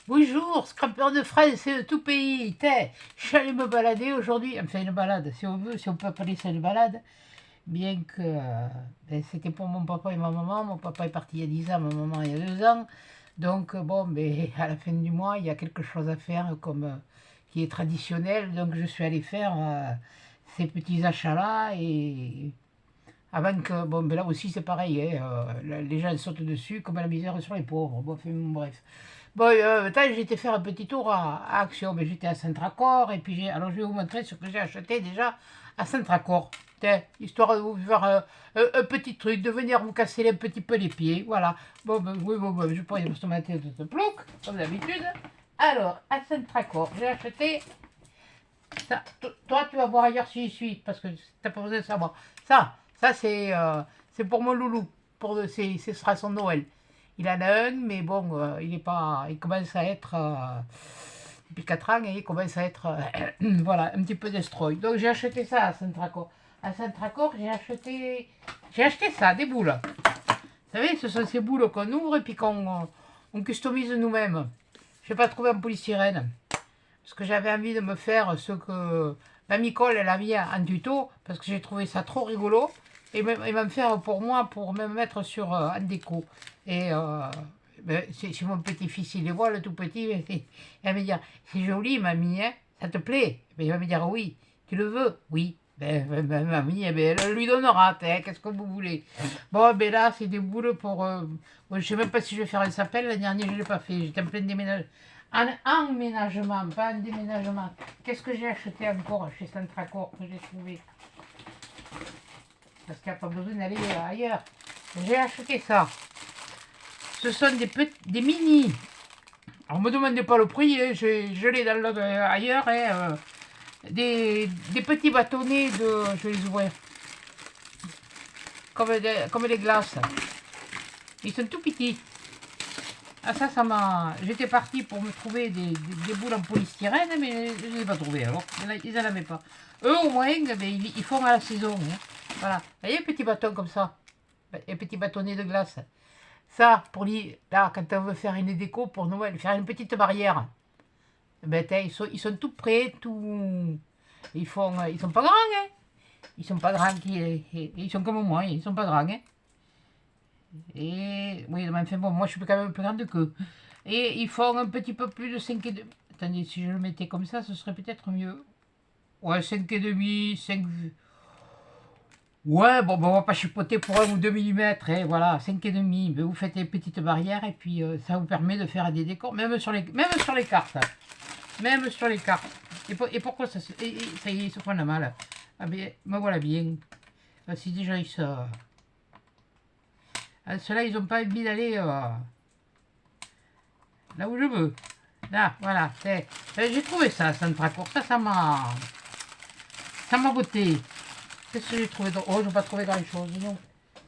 Bonjour, scrapper de fraises, c'est de tout pays. Je suis allé me balader aujourd'hui, enfin une balade, si on veut, si on peut appeler ça une balade, bien que c'était pour mon papa et ma maman. Mon papa est parti il y a 10 ans, ma maman il y a 2 ans. Donc bon, mais à la fin du mois, il y a quelque chose à faire comme qui est traditionnel. Donc je suis allé faire ces petits achats-là et avant que, bon, ben là aussi c'est pareil, hein, les gens sautent dessus comme à la misère sur les pauvres. Bon, enfin, bref. Bon, j'ai été faire un petit tour à Action, mais j'étais à Saint-Tracor, et puis alors je vais vous montrer ce que j'ai acheté déjà à Saint-Tracor. Histoire de vous faire un petit truc, de venir vous casser un petit peu les pieds, voilà. Bon, ben, oui, bon, ben, je pourrais me mettre de ce plouc, comme d'habitude. Alors, à Saint-Tracor, j'ai acheté ça. Toi, tu vas voir ailleurs si je suis, parce que t'as pas besoin de savoir. Ça c'est pour mon loulou, ce sera son Noël. Il en a un, mais bon, il est pas, il commence à être, depuis 4 ans, et il commence à être, voilà, un petit peu destroy. Donc j'ai acheté ça à Saint-Tracor. À Saint-Tracor, j'ai acheté ça, des boules. Vous savez, ce sont ces boules qu'on ouvre et puis on customise nous-mêmes. Je n'ai pas trouvé en polystyrène. Parce que j'avais envie de me faire ce que mamie Cole elle a mis en tuto, parce que j'ai trouvé ça trop rigolo, et m'en faire pour moi, pour me mettre sur en déco. Et ben, c'est mon petit-fils, il les voit, le tout petit, il va me dire, c'est joli mamie, hein, ça te plaît? Ben, il va me dire oui. Tu le veux? Oui. Mamie, eh ben, elle lui donnera, qu'est-ce que vous voulez? Bon, ben là, c'est des boules pour... bon, je sais même pas si je vais faire un sapin, l'année dernière, je ne l'ai pas fait, j'étais en plein déménagement. Un emménagement, pas un déménagement. Qu'est-ce que j'ai acheté encore chez Centracor que j'ai trouvé? Parce qu'il n'y a pas besoin d'aller ailleurs. J'ai acheté ça. Ce sont des mini. Alors, ne me demandez pas le prix, hein, je l'ai dans ailleurs. Hein, des petits bâtonnets de. Je vais les ouvrir. Comme des glaces. Ils sont tout petits. Ah ça m'a... J'étais partie pour me trouver des boules en polystyrène, mais je ne les ai pas trouvées alors. Ils n'en avaient pas. Eux au moins, ils font à la saison. Hein. Voilà. Vous voyez, un petit bâton comme ça. Un petit bâtonnet de glace. Ça, là, quand on veut faire une déco pour Noël, faire une petite barrière. Ben, ils sont tout prêts, tout... Ils sont pas grands, hein. Ils sont pas grands, ils sont comme moi, ils sont pas grands, hein. Et oui, mais enfin bon, moi je suis quand même plus grande qu'eux. Et ils font un petit peu plus de 5,5. Attendez, si je le mettais comme ça, ce serait peut-être mieux. Ouais, 5,5, 5. Ouais, bon, on va pas chipoter pour 1 ou 2 millimètres, hein, voilà, 5,5. Mais vous faites des petites barrières et puis ça vous permet de faire des décors, même sur les cartes. Même sur les cartes. Et pourquoi ça, ça y est, ils se prennent la mal. Ah ben, me voilà bien. Ah, si déjà ils se... Ah, ceux-là, ils n'ont pas envie d'aller là où je veux. Là, voilà. J'ai trouvé ça, Centracour. Ça m'a... Ça m'a beauté. Qu'est-ce que j'ai trouvé dans... Oh, je n'ai pas trouvé grand-chose. Non.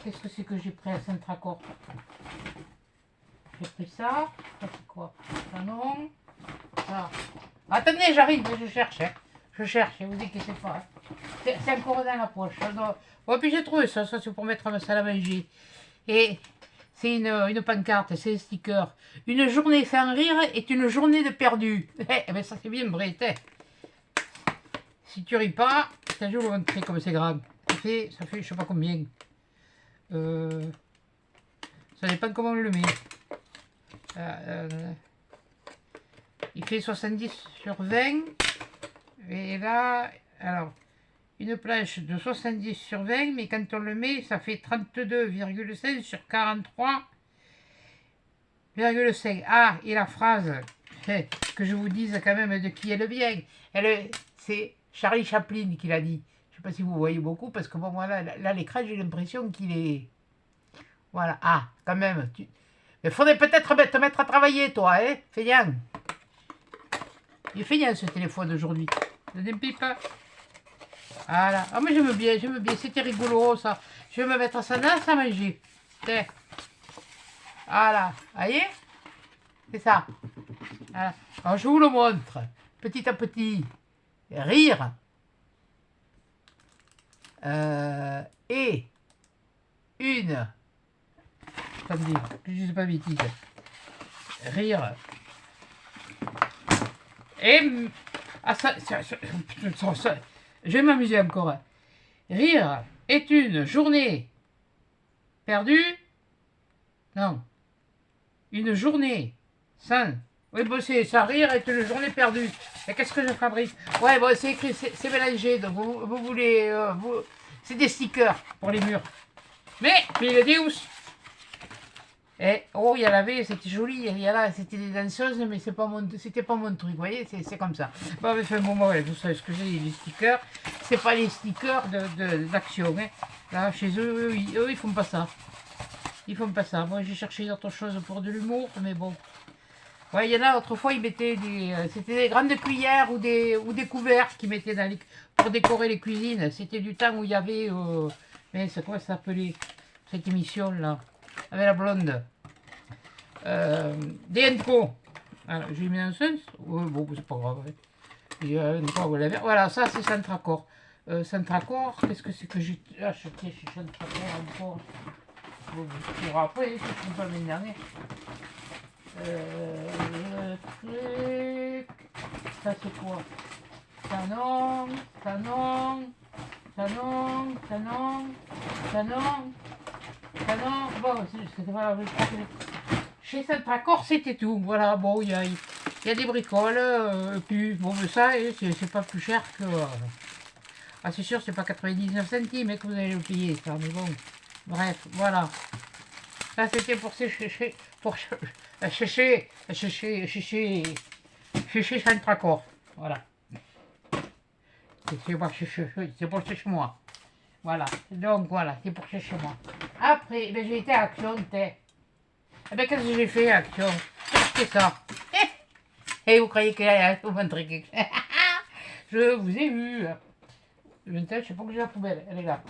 Qu'est-ce que c'est que j'ai pris à Centracour? J'ai pris ça. Ça, c'est quoi? Ça, non. Ça. Attendez, j'arrive. Je cherche. Hein. Je cherche. Ne vous inquiétez pas. Hein. C'est encore dans la poche. Bon, puis j'ai trouvé ça. Ça, c'est pour mettre ma salle à manger. Et... c'est une pancarte, c'est un sticker. Une journée sans rire est une journée de perdu. Eh ben ça c'est bien vrai. Si tu ris pas, je vais vous montrer comme c'est grand. Ça fait je sais pas combien. Ça dépend comment on le met. Il fait 70 sur 20. Et là, alors, une planche de 70 sur 20, mais quand on le met, ça fait 32,16 sur 43,5. Ah, et la phrase, que je vous dise quand même de qui elle vient. C'est Charlie Chaplin qui l'a dit. Je ne sais pas si vous voyez beaucoup, parce que bon, voilà, là l'écran, j'ai l'impression qu'il est... Voilà, ah, quand même. Il faudrait peut-être te mettre à travailler, toi, hein, feignant. Il est feignant, ce téléphone aujourd'hui. Ne t'implique pas. Voilà. Ah, mais j'aime bien, c'était rigolo, ça. Je vais me mettre ça dans à manger. Tiens. Voilà, vous voyez? C'est ça. Voilà. Alors, je vous le montre. Petit à petit. Rire. Et une... Attendez, que je ne dis pas bêtise. Rire. Et je vais m'amuser encore. Rire est une journée perdue. Non. Une journée sans. Oui, bon, c'est ça, rire est une journée perdue. Et qu'est-ce que je fabrique? Ouais, bon, c'est écrit, c'est mélangé. Donc, vous voulez. C'est des stickers pour les murs. Mais le Deus. Et, oh, il y en avait, c'était joli. Il y en a, c'était des danseuses, mais c'était pas mon truc. Vous voyez, c'est comme ça. Bon, mais fait un moment, ouais, vous savez ce que j'ai, les stickers. C'est pas les stickers d'action. Hein. Là, chez eux, eux, ils font pas ça. Ils font pas ça. Moi, j'ai cherché d'autres choses pour de l'humour, mais bon. Ouais, il y en a, autrefois, ils mettaient des... c'était des grandes cuillères ou des couverts qu'ils mettaient dans pour décorer les cuisines. C'était du temps où il y avait... mais c'est quoi ça s'appelait, cette émission-là? Avec la blonde. Des Enco. Alors, j'ai mis un sens. Bon, c'est pas grave. Voilà, ça, c'est Centracor. Centracor, qu'est-ce que c'est que j'ai acheté chez Centracor encore? Pour après, je ne pas l'année dernière. Ça c'est quoi? Canon, canon, canon, canon, canon, canon. Bon, c'est pas chez Centracor, c'était tout. Voilà, bon, il y a des bricoles, puis bon, mais ça, c'est pas plus cher que. Ah, c'est sûr, c'est pas 99 centimes que vous allez le payer, ça, mais bon. Bref, voilà. Ça, c'était pour sécher, sécher Centracor. Voilà. C'est pour chez moi. Voilà. Donc, voilà, c'est pour chez moi. Après, ben, j'ai été à Action, eh ben, qu'est-ce que j'ai fait à Action? J'ai acheté ça. Et vous croyez que je vous montrer quelque chose? Je vous ai vu. Je sais pas que j'ai la poubelle, elle est là.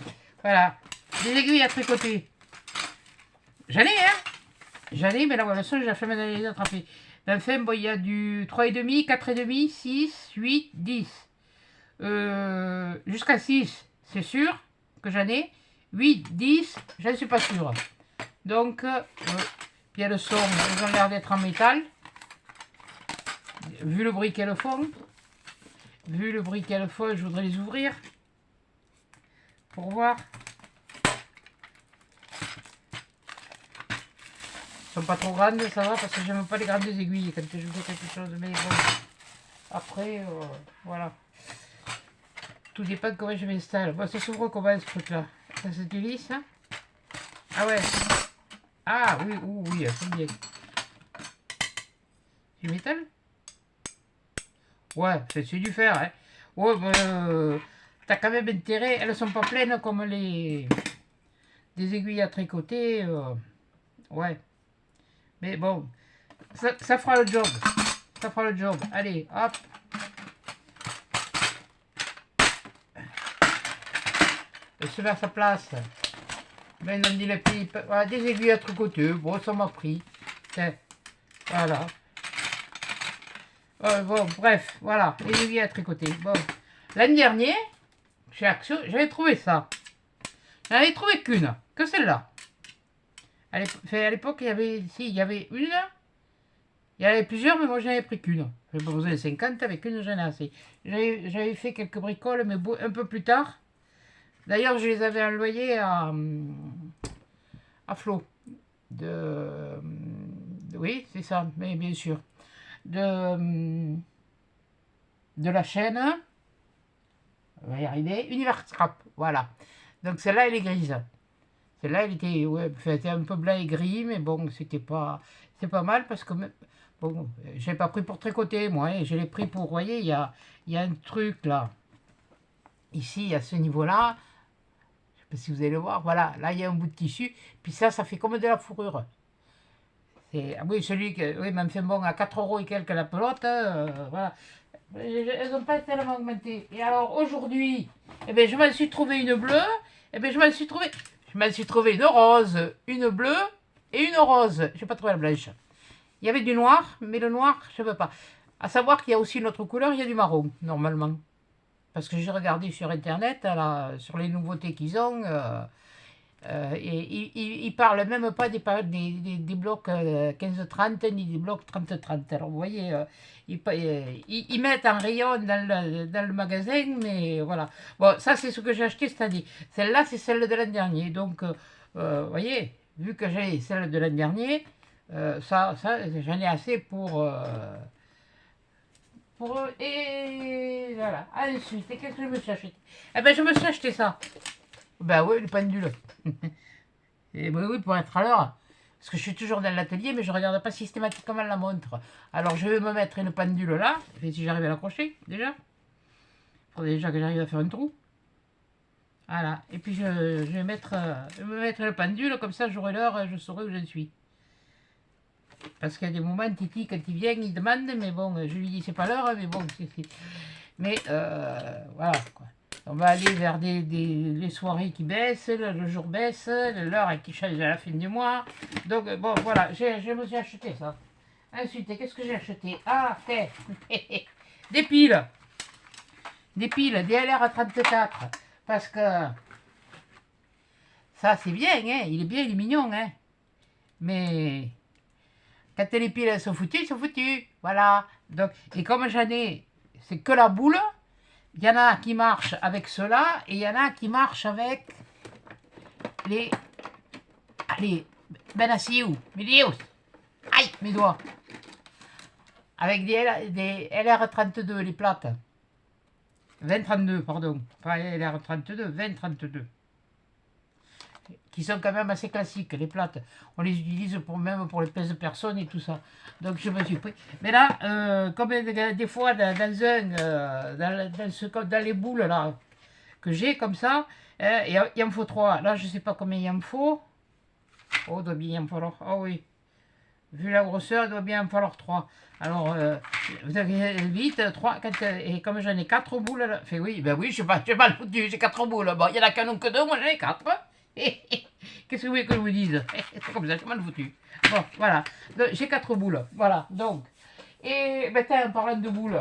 Voilà. Des aiguilles à tricoter. J'en ai, hein? J'en ai, mais là, voilà, ça, j'ai jamais les attraper. Enfin, bon, il y a du 3,5, 4,5, 6, 8, 10. Jusqu'à 6, c'est sûr que j'en ai. 8, 10, je ne suis pas sûre. Donc, puis il y a le son, ils ont l'air d'être en métal. Vu le bruit qu'elles font. Vu le bruit qu'elles font, je voudrais les ouvrir. Pour voir. Sont pas trop grandes, ça va, parce que j'aime pas les grandes aiguilles quand je fais quelque chose, mais bon. Après, voilà. Tout dépend de comment je m'installe. Bon, ça s'ouvre comment ce truc-là? Ça s'utilise, hein? Ah ouais. Ah oui, oui, c'est bien. Du métal? Ouais, c'est du fer, hein. Ouais, mais t'as quand même intérêt. Elles sont pas pleines comme des aiguilles à tricoter. Ouais. Mais bon, ça fera le job. Ça fera le job. Allez, hop. Elle se met à sa place. Maintenant, dit la pipe. Voilà, des aiguilles à tricoter. Bon, ça m'a pris. Tiens, voilà. Bon, bref, voilà. Les aiguilles à tricoter. Bon. L'année dernière, chez Action, j'avais trouvé ça. J'en avais trouvé qu'une. Que celle-là. À l'époque, il y avait une. Il y en avait plusieurs, mais moi j'en avais pris qu'une. J'avais pas besoin de 50, avec une j'en ai assez. J'avais fait quelques bricoles, mais un peu plus tard. D'ailleurs, je les avais envoyées à Flo. Oui, c'est ça, mais bien sûr. De la chaîne. On va y arriver. Univers Scrap, voilà. Donc celle-là, elle est grise. Celle-là, elle était, ouais, était un peu blanc et gris, mais bon, c'est pas mal parce que, bon, je l'ai pas pris pour tricoter, moi, je l'ai pris pour, vous voyez, il y a un truc là, ici, à ce niveau-là, je sais pas si vous allez le voir, voilà, là, il y a un bout de tissu, puis ça fait comme de la fourrure. Ah oui, celui que, oui, même fait bon, à 4 € et quelques la pelote, voilà. Elles n'ont pas tellement augmenté. Et alors, aujourd'hui, eh ben, je m'en suis trouvé une bleue, eh ben, je m'en suis trouvé une rose, une bleue et une rose. Je n'ai pas trouvé la blanche. Il y avait du noir, mais le noir, je ne veux pas. À savoir qu'il y a aussi une autre couleur, il y a du marron, normalement. Parce que j'ai regardé sur Internet, sur les nouveautés qu'ils ont. Ils parlent même pas des blocs 15-30 ni des blocs 30-30. Alors vous voyez, ils mettent un rayon dans le magasin, mais voilà. Bon, ça c'est ce que j'ai acheté cette année. Celle-là, c'est celle de l'an dernier. Donc, vous voyez, vu que j'ai celle de l'an dernier, ça j'en ai assez pour eux. Et voilà. Ensuite, qu'est-ce que je me suis acheté? Eh ben, je me suis acheté ça. Ben oui, le pendule. Et oui, oui, pour être à l'heure. Parce que je suis toujours dans l'atelier, mais je ne regarde pas systématiquement la montre. Alors je vais me mettre une pendule là, et si j'arrive à l'accrocher, déjà. Il faudrait déjà que j'arrive à faire un trou. Voilà. Et puis je vais me mettre une pendule, comme ça j'aurai l'heure, je saurai où je suis. Parce qu'il y a des moments, Titi, quand il vient, il demande, mais bon, je lui dis c'est pas l'heure, mais bon, Mais voilà, quoi. On va aller vers les soirées qui baissent, le jour baisse, l'heure qui change à la fin du mois. Donc, bon, voilà, je me suis acheté ça. Ensuite, qu'est-ce que j'ai acheté? Ah, des piles. Des piles, des LR34. Parce que ça, c'est bien, hein. Il est bien, il est mignon, hein. Mais quand les piles elles sont foutues, elles sont foutues. Voilà. Donc, et comme j'en ai, c'est que la boule. Il y en a qui marchent avec cela et il y en a qui marchent avec les... Allez, Benassiou, mes dios. Aïe, mes doigts. Avec des LR32, les plates. 2032, pardon. Pas LR32, 2032. Qui sont quand même assez classiques, les plates. On les utilise même pour les pièces de personnes et tout ça. Donc je me suis pris. Mais là, comme des fois dans les boules là que j'ai comme ça, il en faut 3. Là, je sais pas combien il en faut. Oh, il doit bien en falloir. Oh oui. Vu la grosseur, il doit bien en falloir 3. Alors, vous avez vite, 3, 4, et comme j'en ai 4 boules, là, fait oui, ben oui, je suis pas le foutu, j'ai 4 boules. Bon, il y en a qu'un ou que 2, moi j'en ai 4. Qu'est-ce que vous voulez que je vous dise? C'est comme ça, je suis mal foutu. Bon, voilà. J'ai 4 boules. Voilà, donc. Et, ben, en parlant de boules,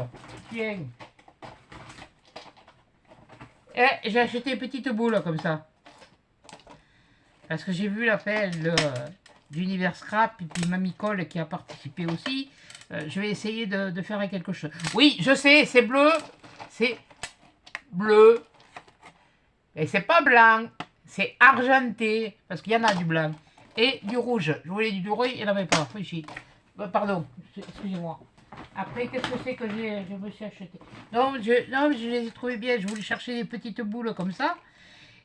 tiens. J'ai acheté une petite boule comme ça. Parce que j'ai vu l'appel d'Univers Scrap et puis Mamie Cole qui a participé aussi. Je vais essayer de faire quelque chose. Oui, je sais, c'est bleu. C'est bleu. Et c'est pas blanc. C'est argenté. Parce qu'il y en a du blanc. Et du rouge. Je voulais du rouge, il n'y en avait pas. Ici. Pardon, excusez-moi. Après, qu'est-ce que c'est que je me suis acheté? Non, je les ai trouvés bien. Je voulais chercher des petites boules comme ça.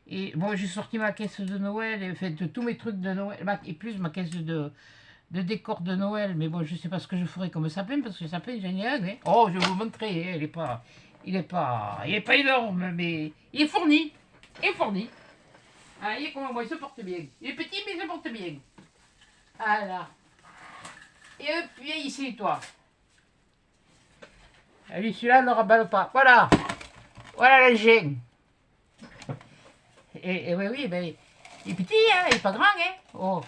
Et bon, j'ai sorti ma caisse de Noël, et fait de tous mes trucs de Noël, et plus ma caisse de décor de Noël. Mais bon, je sais pas ce que je ferai comme sapin, parce que le sapin, j'en ai un. Hein. Oh, je vais vous montrer, hein, il est pas énorme, mais il est fourni. Il est fourni. Ah, il est comment moi, il se porte bien. Il est petit, mais il se porte bien. Voilà. Et hop, viens ici, toi. Allez, celui-là ne raballe pas. Voilà. Voilà le gène. Et oui, oui, ben, il est petit, hein, il est pas grand, hein. Oh.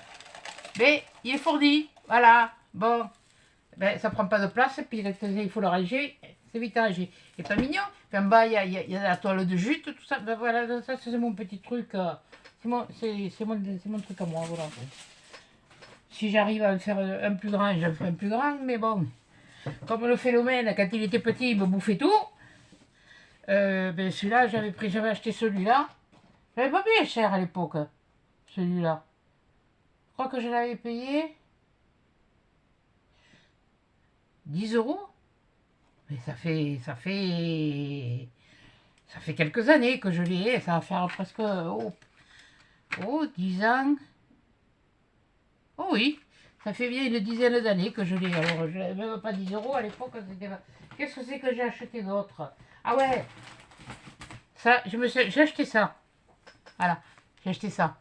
Mais il est fourni, voilà. Bon, ben, ça prend pas de place, puis il faut le ranger, c'est vite à ranger. Il est pas mignon. Puis en bas, il y a la toile de jute, tout ça. Ben voilà, ça c'est mon petit truc. C'est mon truc à moi, voilà. Si j'arrive à en faire un plus grand, j'en ferai un plus grand, mais bon. Comme le phénomène, quand il était petit, il me bouffait tout. Ben celui-là, j'avais acheté celui-là. J'avais pas payé cher à l'époque, celui-là. Je crois que je l'avais payé 10 euros. Mais ça fait quelques années que je l'ai. Ça va faire presque 10 ans. Oh oui, ça fait bien une dizaine d'années que je l'ai. Alors, je n'avais même pas 10 euros à l'époque. Qu'est-ce que c'est que j'ai acheté d'autre? Ah ouais, ça, j'ai acheté ça. Voilà, j'ai acheté ça.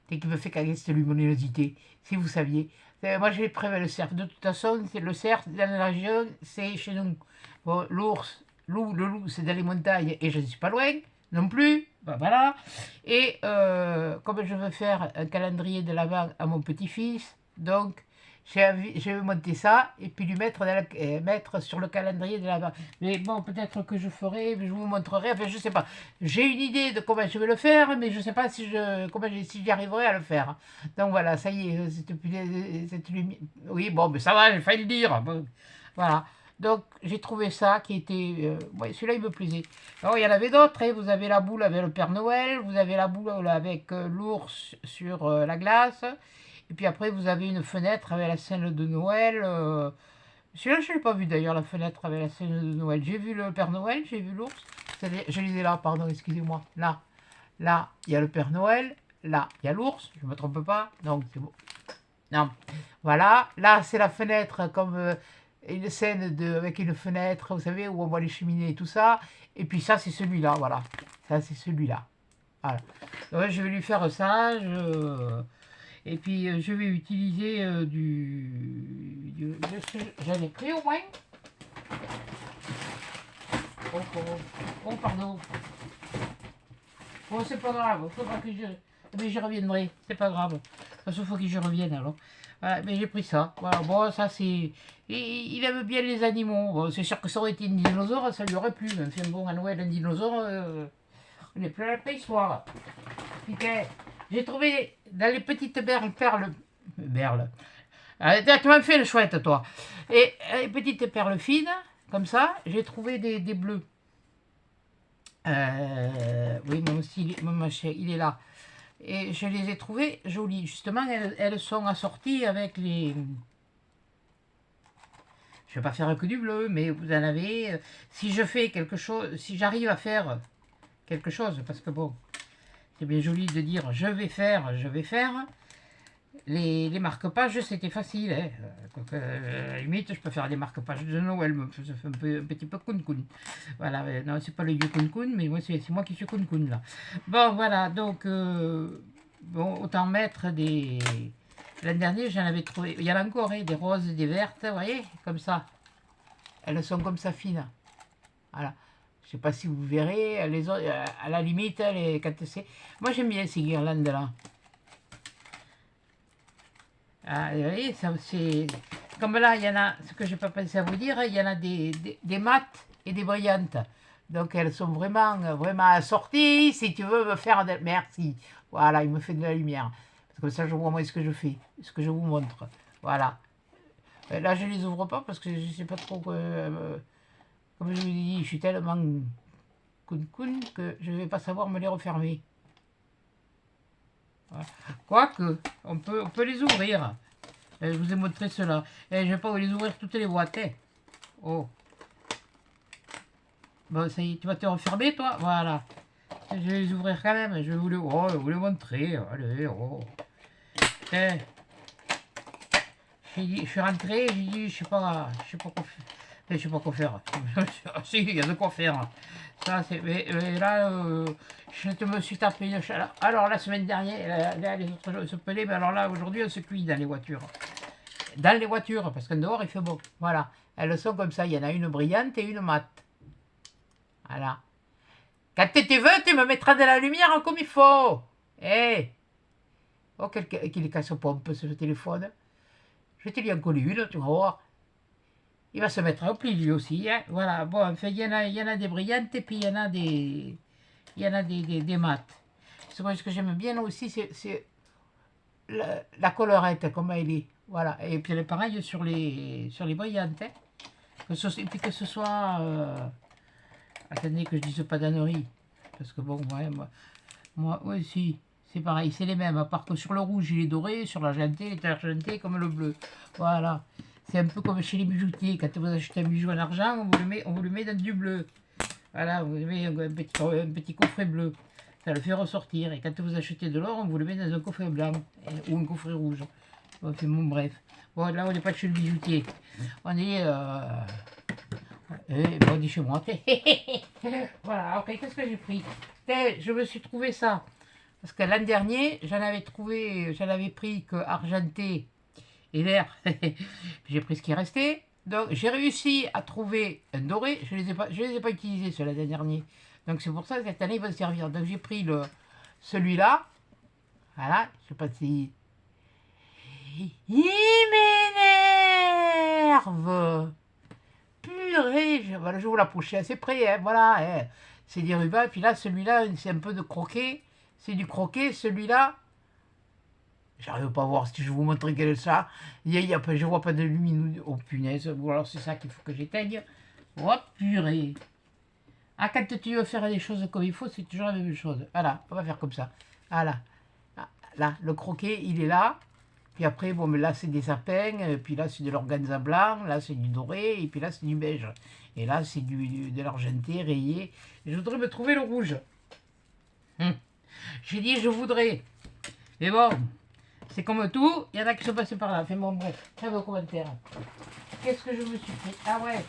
Dès qu'il me fait caguer cette luminosité, si vous saviez. Moi, je vais prévenir le cerf. De toute façon, le cerf, dans la région, c'est chez nous. Bon, l'ours, le loup, c'est dans les montagnes et je ne suis pas loin non plus. Ben, voilà. Et comme je veux faire un calendrier de l'Avent à mon petit-fils, donc je vais monter ça et puis lui mettre, mettre sur le calendrier de la... Mais bon, peut-être que je ferai, je vous montrerai, enfin je sais pas. J'ai une idée de comment je vais le faire, mais je sais pas si si j'y arriverai à le faire. Donc voilà, ça y est, cette lumière... Oui, bon, mais ça va, j'ai failli le dire. Bon, voilà. Donc j'ai trouvé ça qui était... ouais, celui-là il me plaisait. Alors il y en avait d'autres, hein. Vous avez la boule avec le Père Noël, vous avez la boule avec l'ours sur la glace. Et puis après, vous avez une fenêtre avec la scène de Noël. Celui-là, je ne l'ai pas vu d'ailleurs, la fenêtre avec la scène de Noël. J'ai vu le Père Noël, j'ai vu l'ours. Je les ai là, pardon, excusez-moi. Là, il y a le Père Noël. Là, il y a l'ours, je ne me trompe pas. Donc, c'est bon. Non. Voilà, là, c'est la fenêtre comme une scène avec une fenêtre, vous savez, où on voit les cheminées et tout ça. Et puis ça, c'est celui-là, voilà. Ça, c'est celui-là. Voilà. Donc, je vais lui faire ça. Et puis je vais utiliser j'en ai pris au moins. Oh, oh, oh, pardon. Bon, c'est pas grave, faut pas que je... Mais j'y reviendrai, c'est pas grave. Parce qu'il faut que je revienne alors. Voilà, mais j'ai pris ça. Voilà, bon, ça c'est... Il aime bien les animaux. Bon, c'est sûr que ça aurait été un dinosaure, ça lui aurait plu. Enfin bon, à Noël, un dinosaure, on n'est plus à la préhistoire. Putain, j'ai trouvé dans les petites perles... Berles. Tu m'as fait le chouette, toi. Et les petites perles fines, comme ça, j'ai trouvé des bleus. Oui, mon machin, il est là. Et je les ai trouvées jolies. Justement, elles sont assorties avec les... Je ne vais pas faire que du bleu, mais vous en avez... Si je fais quelque chose, si j'arrive à faire quelque chose, parce que bon, c'est bien joli de dire je vais faire. Les marque-pages, c'était facile. Hein. Donc, à la limite, je peux faire des marque-pages de Noël, ça fait un petit peu kun-kun. Voilà, non, c'est pas le vieux kun-kun, mais moi, c'est moi qui suis kun-kun là. Bon, voilà, donc, bon, autant mettre des... L'an dernier, j'en avais trouvé, il y en a encore, hein, des roses, des vertes, vous voyez, comme ça. Elles sont comme ça fines. Voilà. Je sais pas si vous verrez, les autres, à la limite, quand c'est... Moi, j'aime bien ces guirlandes-là. Ah, vous voyez, ça, c'est... Comme là, il y en a, ce que je n'ai pas pensé à vous dire, il y en a des mates et des brillantes. Donc, elles sont vraiment assorties. Si tu veux me faire de... Merci. Voilà, il me fait de la lumière. Parce que comme ça, je vois moi ce que je fais, ce que je vous montre. Voilà. Là, je ne les ouvre pas parce que je ne sais pas trop... comme je vous ai dit, je suis tellement kun que je ne vais pas savoir me les refermer. Voilà. Quoique, on peut les ouvrir. Je vous ai montré cela. Je ne vais pas vous les ouvrir toutes les boîtes. Hein. Oh. Bon, ça y est, tu vas te refermer, toi. Voilà. Je vais les ouvrir quand même. Je vais vous les, montrer. Allez, oh. Je suis rentré, j'ai dit, je sais pas quoi faire. Je sais pas quoi faire. Si, il y a de quoi faire. Ça, mais là, je me suis tapé une chaleur. Alors, la semaine dernière, là, les autres se pelaient, mais alors là, aujourd'hui, on se cuit dans les voitures. Dans les voitures, parce qu'en dehors, il fait beau. Voilà. Elles sont comme ça. Il y en a une brillante et une mate. Voilà. Quand tu veux, tu me mettras de la lumière comme il faut. Eh. Oh, qu'il casse pompe, ce téléphone. Je te lui en coller une, tu vas voir. Il va se mettre au pli lui aussi. Hein. Voilà, bon, enfin, il y en a des brillantes et puis il y en a des mates. Ce que j'aime bien aussi, c'est la colorette, comment elle est. Voilà, et puis elle est pareille sur les brillantes. Hein. Et puis que ce soit... attendez que je dise pas d'annerie. Parce que bon, ouais, moi aussi, c'est pareil, c'est les mêmes. À part que sur le rouge, il est doré, sur l'argenté, il est argenté comme le bleu. Voilà. C'est un peu comme chez les bijoutiers. Quand vous achetez un bijou en argent, on vous le met dans du bleu. Voilà, vous mettez un petit coffret bleu. Ça le fait ressortir. Et quand vous achetez de l'or, on vous le met dans un coffret blanc ou un coffret rouge. Enfin, bon, bref. Bon, là, on n'est pas chez le bijoutier. On est... bon, on dit chez moi. Voilà, ok, qu'est-ce que j'ai pris? Je me suis trouvé ça. Parce que l'an dernier, j'en avais pris que argenté et vert. J'ai pris ce qui restait. Donc j'ai réussi à trouver un doré. Je les ai pas utilisés ceux l'année dernière. Donc c'est pour ça que cette année ils vont servir. Donc j'ai pris celui-là. Voilà. Je sais pas si Il m'énerve. Purée, voilà, je vous l'approcher assez près, hein, voilà. Hein. C'est des rubans, puis là, celui-là, c'est un peu de croquet. C'est du croquet, celui-là. J'arrive pas à voir si je vous montrer quel est ça. Je vois pas de luminosité. Oh punaise, ou alors c'est ça qu'il faut que j'éteigne. Oh purée. Ah, quand tu veux faire des choses comme il faut, c'est toujours la même chose. Voilà, on va faire comme ça. Voilà. Ah, là, le croquet, il est là. Puis après, bon, mais là, c'est des sapins. Puis là, c'est de l'organza blanc. Là, c'est du doré. Et puis là, c'est du beige. Et là, c'est de l'argenté rayé. Et je voudrais me trouver le rouge. J'ai dit, je voudrais. Mais bon, c'est comme tout. Il y en a qui sont passés par là. Enfin bon, bref. Très vos commentaires. Qu'est-ce que je me suis fait? Ah ouais.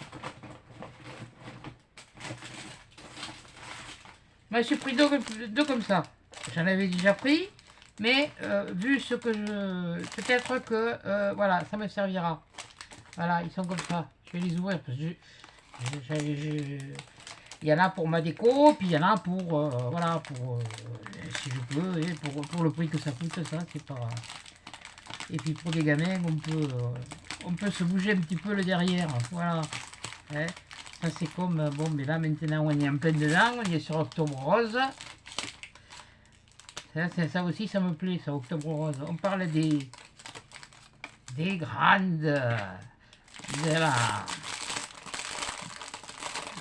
Je me suis pris deux comme ça. J'en avais déjà pris. Mais vu ce que je... Peut-être que... voilà, ça me servira. Voilà, ils sont comme ça. Je vais les ouvrir parce que il y en a pour ma déco, puis il y en a pour... voilà, pour... si je peux, et pour le prix que ça coûte, ça, c'est pas... Et puis pour des gamins, on peut se bouger un petit peu le derrière. Voilà. Hein. Ça c'est comme... Bon, mais là maintenant on est en plein dedans, on est sur Octobre Rose. Ça aussi, ça me plaît, ça, Octobre Rose. On parle des grandes... de la...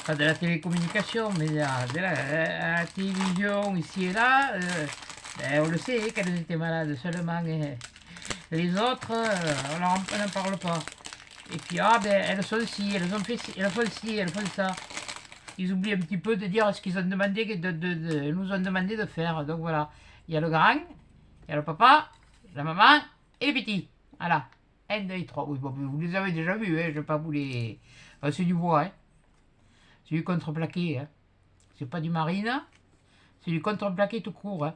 pas de la télécommunication, mais de la télévision ici et là. Ben, on le sait qu'elles étaient malades seulement. Les autres, on n'en parle pas. Et puis, ah ben, elles sont ci, elles ont fait ci, elles font ci, elles font ça. Ils oublient un petit peu de dire ce qu'ils ont demandé, nous ont demandé de faire. Donc voilà, il y a le grand, il y a le papa, la maman et les petits. Voilà, 1, 2 et 3. Oui, bon, vous les avez déjà vus, hein, je ne vais pas vous les... c'est du bois, hein. C'est du contreplaqué, hein. C'est pas du marine, c'est du contreplaqué tout court, hein.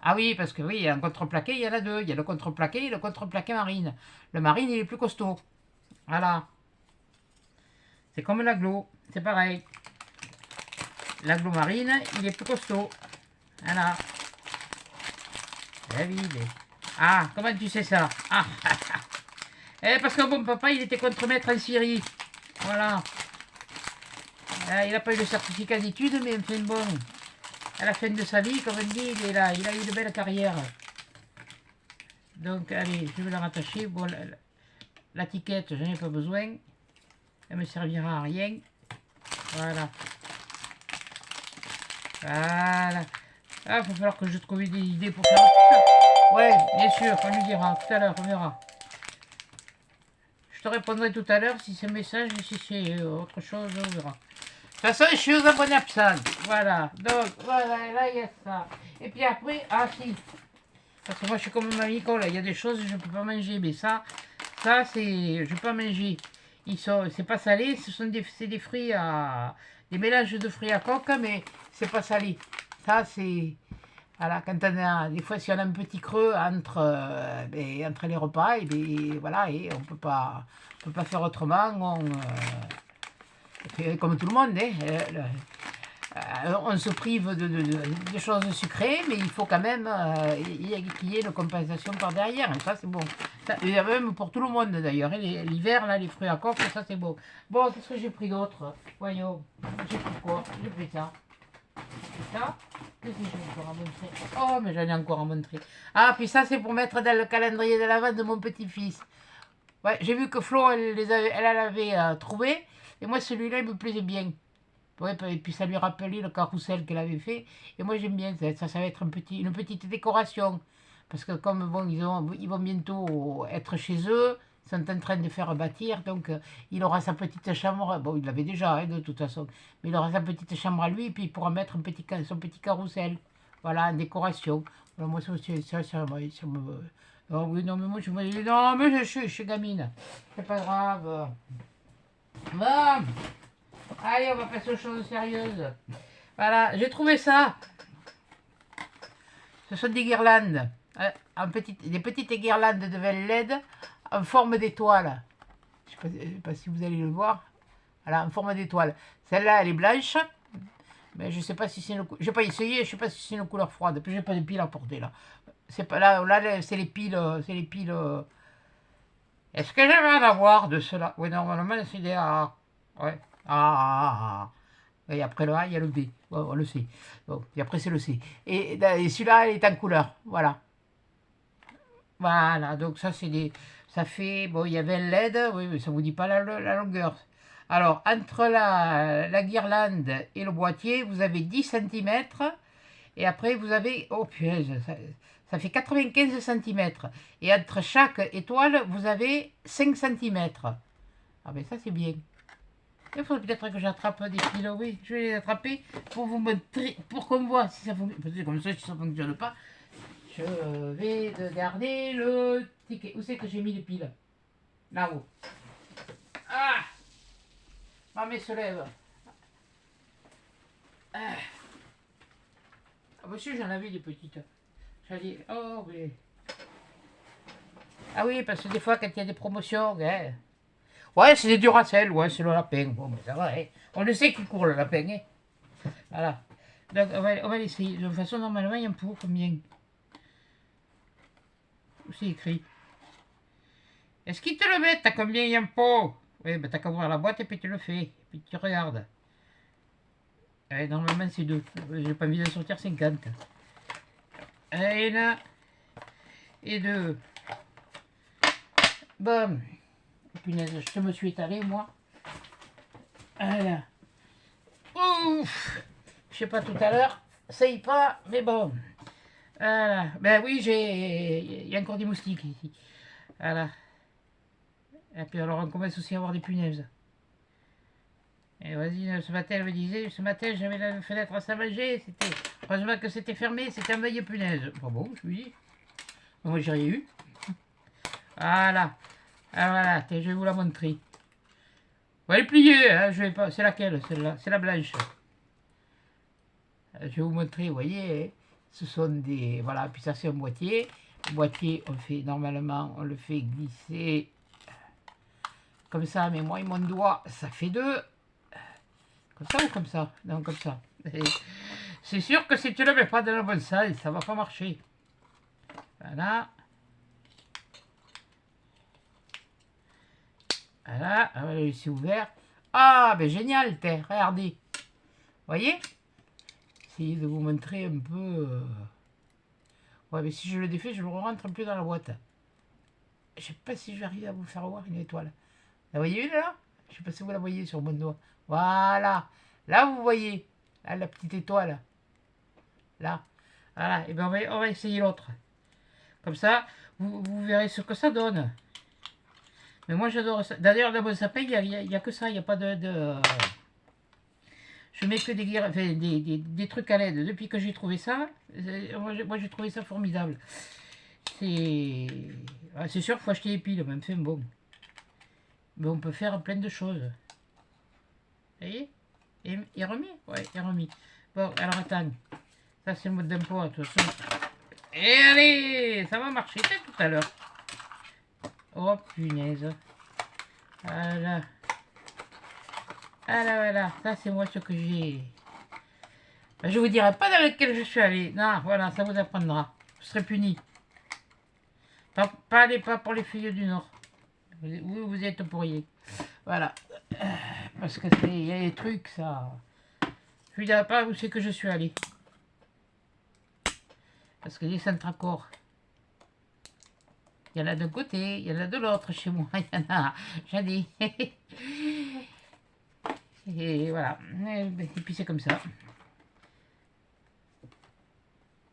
Ah oui, parce que oui, il y a un contreplaqué, il y en a deux. Il y a le contreplaqué et le contreplaqué marine. Le marine, il est plus costaud. Voilà. C'est comme l'aglo, c'est pareil. L'aglo marine, il est plus costaud. Voilà. David. Ah, comment tu sais ça? Ah, parce que bon, papa, il était contremaître en Syrie. Voilà. Il n'a pas eu de certificat d'études, mais enfin bon. À la fin de sa vie, comme on dit, il est là. Il a eu de belles carrières. Donc, allez, je vais la rattacher. Bon, l'étiquette, je n'en ai pas besoin. Elle me servira à rien. Voilà. Voilà. Ah, il va falloir que je trouve des idées pour faire ça. Ouais, bien sûr, on lui dira tout à l'heure, on verra. Je te répondrai tout à l'heure si c'est un message, si c'est autre chose, on verra. De toute façon, je suis aux abonnés absents. Voilà. Donc, voilà, là, il y a ça. Et puis après, ah si. Parce que moi, je suis comme mamie Nicole, il y a des choses que je ne peux pas manger. Mais ça c'est... Je peux pas manger. C'est pas salé, c'est des fruits à... Des mélanges de fruits à coque, mais c'est pas salé. Ça, c'est... Voilà, quand on a... Des fois, si on a un petit creux entre les repas, et bien, voilà, et on peut pas faire autrement. Comme tout le monde, hein, on se prive de choses sucrées, mais il faut quand même qu'il y ait une compensation par derrière. Ça, c'est bon. Et même pour tout le monde, d'ailleurs. L'hiver, là, les fruits à coque, ça, c'est bon. Bon, qu'est-ce que j'ai pris d'autre? Voyons. J'ai pris quoi? J'ai pris ça. Ça. Qu'est-ce que j'ai encore à montrer? Oh, mais j'en ai encore à montrer. Ah, puis ça, c'est pour mettre dans le calendrier de l'Avent de mon petit-fils. Ouais, j'ai vu que Flo, elle l'avait trouvé. Et moi, celui-là, il me plaisait bien. Ouais, et puis ça lui rappelait le carrousel qu'elle avait fait. Et moi, j'aime bien. Ça va être une petite décoration. Parce que comme bon, ils vont bientôt être chez eux, ils sont en train de faire bâtir. Donc, il aura sa petite chambre. Bon, il l'avait déjà, hein, de toute façon. Mais il aura sa petite chambre à lui. Et puis, il pourra mettre son petit carrousel. Voilà, en décoration. Alors, moi, ça me... Oh oui, non, mais moi, non, mais je suis gamine. C'est pas grave. Bon. Allez, on va passer aux choses sérieuses. Voilà, j'ai trouvé ça. Ce sont des guirlandes. Des petites guirlandes de LED en forme d'étoile. Je ne sais pas si vous allez le voir. Voilà, en forme d'étoile. Celle-là, elle est blanche. Mais je sais pas si c'est une... J'ai pas essayé, je sais pas si c'est une couleur froide. Puis j'ai pas de piles à porter là. C'est pas là, là c'est les piles, c'est les piles. Est-ce que j'avais en avoir de cela? Oui, normalement c'est des A. Ouais. A. Et après le A, il y a le B. Bon, on le sait. Bon, et après c'est le C. Et celui-là, il est en couleur. Voilà. Voilà, donc ça c'est des... Ça fait... Bon, il y avait un LED, oui, mais ça vous dit pas la longueur. Alors, entre la guirlande et le boîtier, vous avez 10 centimètres. Et après, vous avez... Oh, punaise, ça fait 95 centimètres. Et entre chaque étoile, vous avez 5 centimètres. Ah ben ça, c'est bien. Il faudrait peut-être que j'attrape des piles. Oui, je vais les attraper pour vous montrer, pour qu'on voit si ça fonctionne. Parce que comme ça, si ça ne fonctionne pas, je vais garder le ticket. Où c'est que j'ai mis les piles? Là-haut. Ah! Maman se lève. Ah, monsieur, j'en avais des petites. J'allais... Oh, oui. Ah oui, parce que des fois, quand il y a des promotions... Hein. Ouais, c'est des Duracell, ouais, c'est le lapin. Bon, mais ça va, hein. On le sait qu'il court, le lapin, hein. Voilà. Donc, on va l'essayer. De toute façon, normalement, il y a un pot combien? Où c'est écrit? Est-ce qu'ils te le mettent? T'as combien il y a un pot? Oui, ben t'as qu'à ouvrir la boîte et puis tu le fais. Et puis tu regardes. Ouais, normalement, c'est 2. J'ai pas envie de sortir 50. Et là. Et 2. Bon. Punaise, je me suis étalé, moi. Voilà. Ouf. Je sais pas tout à l'heure. Ça y est pas, mais bon. Voilà. Ben oui, il y a encore des moustiques ici. Voilà. Et puis alors, on commence aussi à avoir des punaises. Et vas-y, ce matin, elle me disait, ce matin, j'avais la fenêtre à s'avager. Heureusement que c'était fermé, c'était un veille punaise. Bon, je lui dis. Moi, j'ai rien eu. Voilà. Ah, voilà, je vais vous la montrer. Bon, elle est pliée, hein, je vais pas. C'est laquelle, celle-là? C'est la blanche. Je vais vous montrer, vous voyez, hein, ce sont des... Voilà, puis ça c'est un boîtier. Le boîtier, on fait, normalement, on le fait glisser comme ça, mais moi et mon doigt, ça fait 2. Comme ça ou comme ça? Non, comme ça. C'est sûr que si tu le mets pas dans le bon sens, ça va pas marcher. Voilà. Voilà, on va le laisser ouvert. Ah, ben génial, regardez. Vous voyez? Essayez de vous montrer un peu... Ouais, mais si je le défais, je le rentre un peu dans la boîte. Je sais pas si je vais arriver à vous faire voir une étoile. La voyez une là? Je sais pas si vous la voyez sur mon doigt. Voilà. Là, vous voyez. Là, la petite étoile. Là. Voilà. Et ben on va essayer l'autre. Comme ça, vous verrez ce que ça donne. Mais moi, j'adore ça. D'ailleurs, dans mon sapin, il n'y a que ça. Il n'y a pas de... Je mets que des trucs à l'aide. Depuis que j'ai trouvé ça, moi, j'ai trouvé ça formidable. C'est sûr qu'il faut acheter les piles, même fait bon. Mais on peut faire plein de choses. Vous voyez? Il est remis? Ouais, il est remis. Bon, alors attends. Ça, c'est le mode d'emploi, de toute façon. Et allez! Ça va marcher, tout à l'heure. Oh, punaise. Voilà. Voilà. Ça, c'est moi ce que j'ai. Ben, je vous dirai pas dans lequel je suis allé. Non, voilà, ça vous apprendra. Vous serez puni. Pas pour les filles du Nord. Vous êtes pourriez. Voilà. Parce que il y a des trucs, ça. Je ne dirai pas où c'est que je suis allé. Parce que les centracors, il y en a d'un côté, il y en a de l'autre chez moi. Il y en a, j'en ai. Et voilà. Et puis c'est comme ça.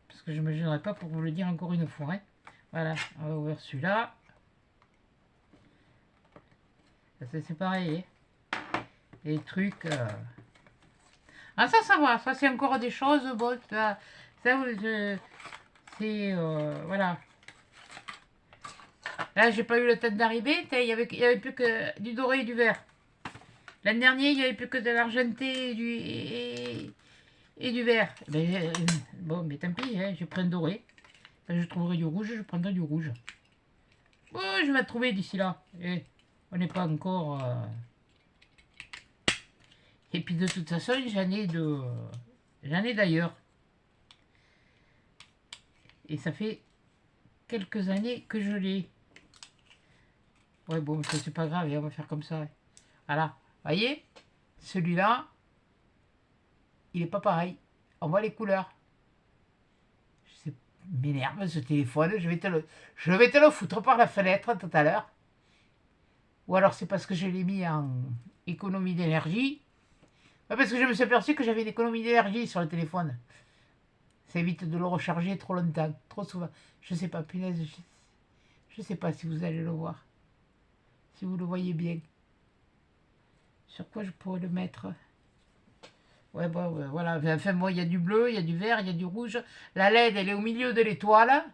Parce que je ne me gênerai pas pour vous le dire encore une fois. Hein. Voilà, on va ouvrir celui-là. C'est pareil. Hein. Les trucs... Ah ça va, ça c'est encore des choses, bon, ça c'est... voilà. Là, j'ai pas eu le temps d'arriver, il y avait plus que du doré et du vert. L'année dernière, il n'y avait plus que de l'argenté et du vert. Mais, bon, mais tant pis, hein, je prends doré. Quand je trouverai du rouge, je prendrai du rouge. Bon, je vais trouver d'ici là. Et on n'est pas encore... Et puis de toute façon, j'en ai de... J'en ai d'ailleurs. Et ça fait quelques années que je l'ai. Ouais, bon, c'est pas grave, on va faire comme ça. Voilà. Voyez, celui-là, il est pas pareil. On voit les couleurs. C'est m'énerve ce téléphone. Je vais te le foutre par la fenêtre tout à l'heure. Ou alors c'est parce que je l'ai mis en économie d'énergie. Parce que je me suis aperçu que j'avais une économie d'énergie sur le téléphone. Ça évite de le recharger trop longtemps, trop souvent. Je sais pas, punaise, je sais pas si vous allez le voir. Si vous le voyez bien. Sur quoi je pourrais le mettre? Ouais, bon, ouais, voilà. Enfin, bon, il y a du bleu, il y a du vert, il y a du rouge. La LED, elle est au milieu de l'étoile.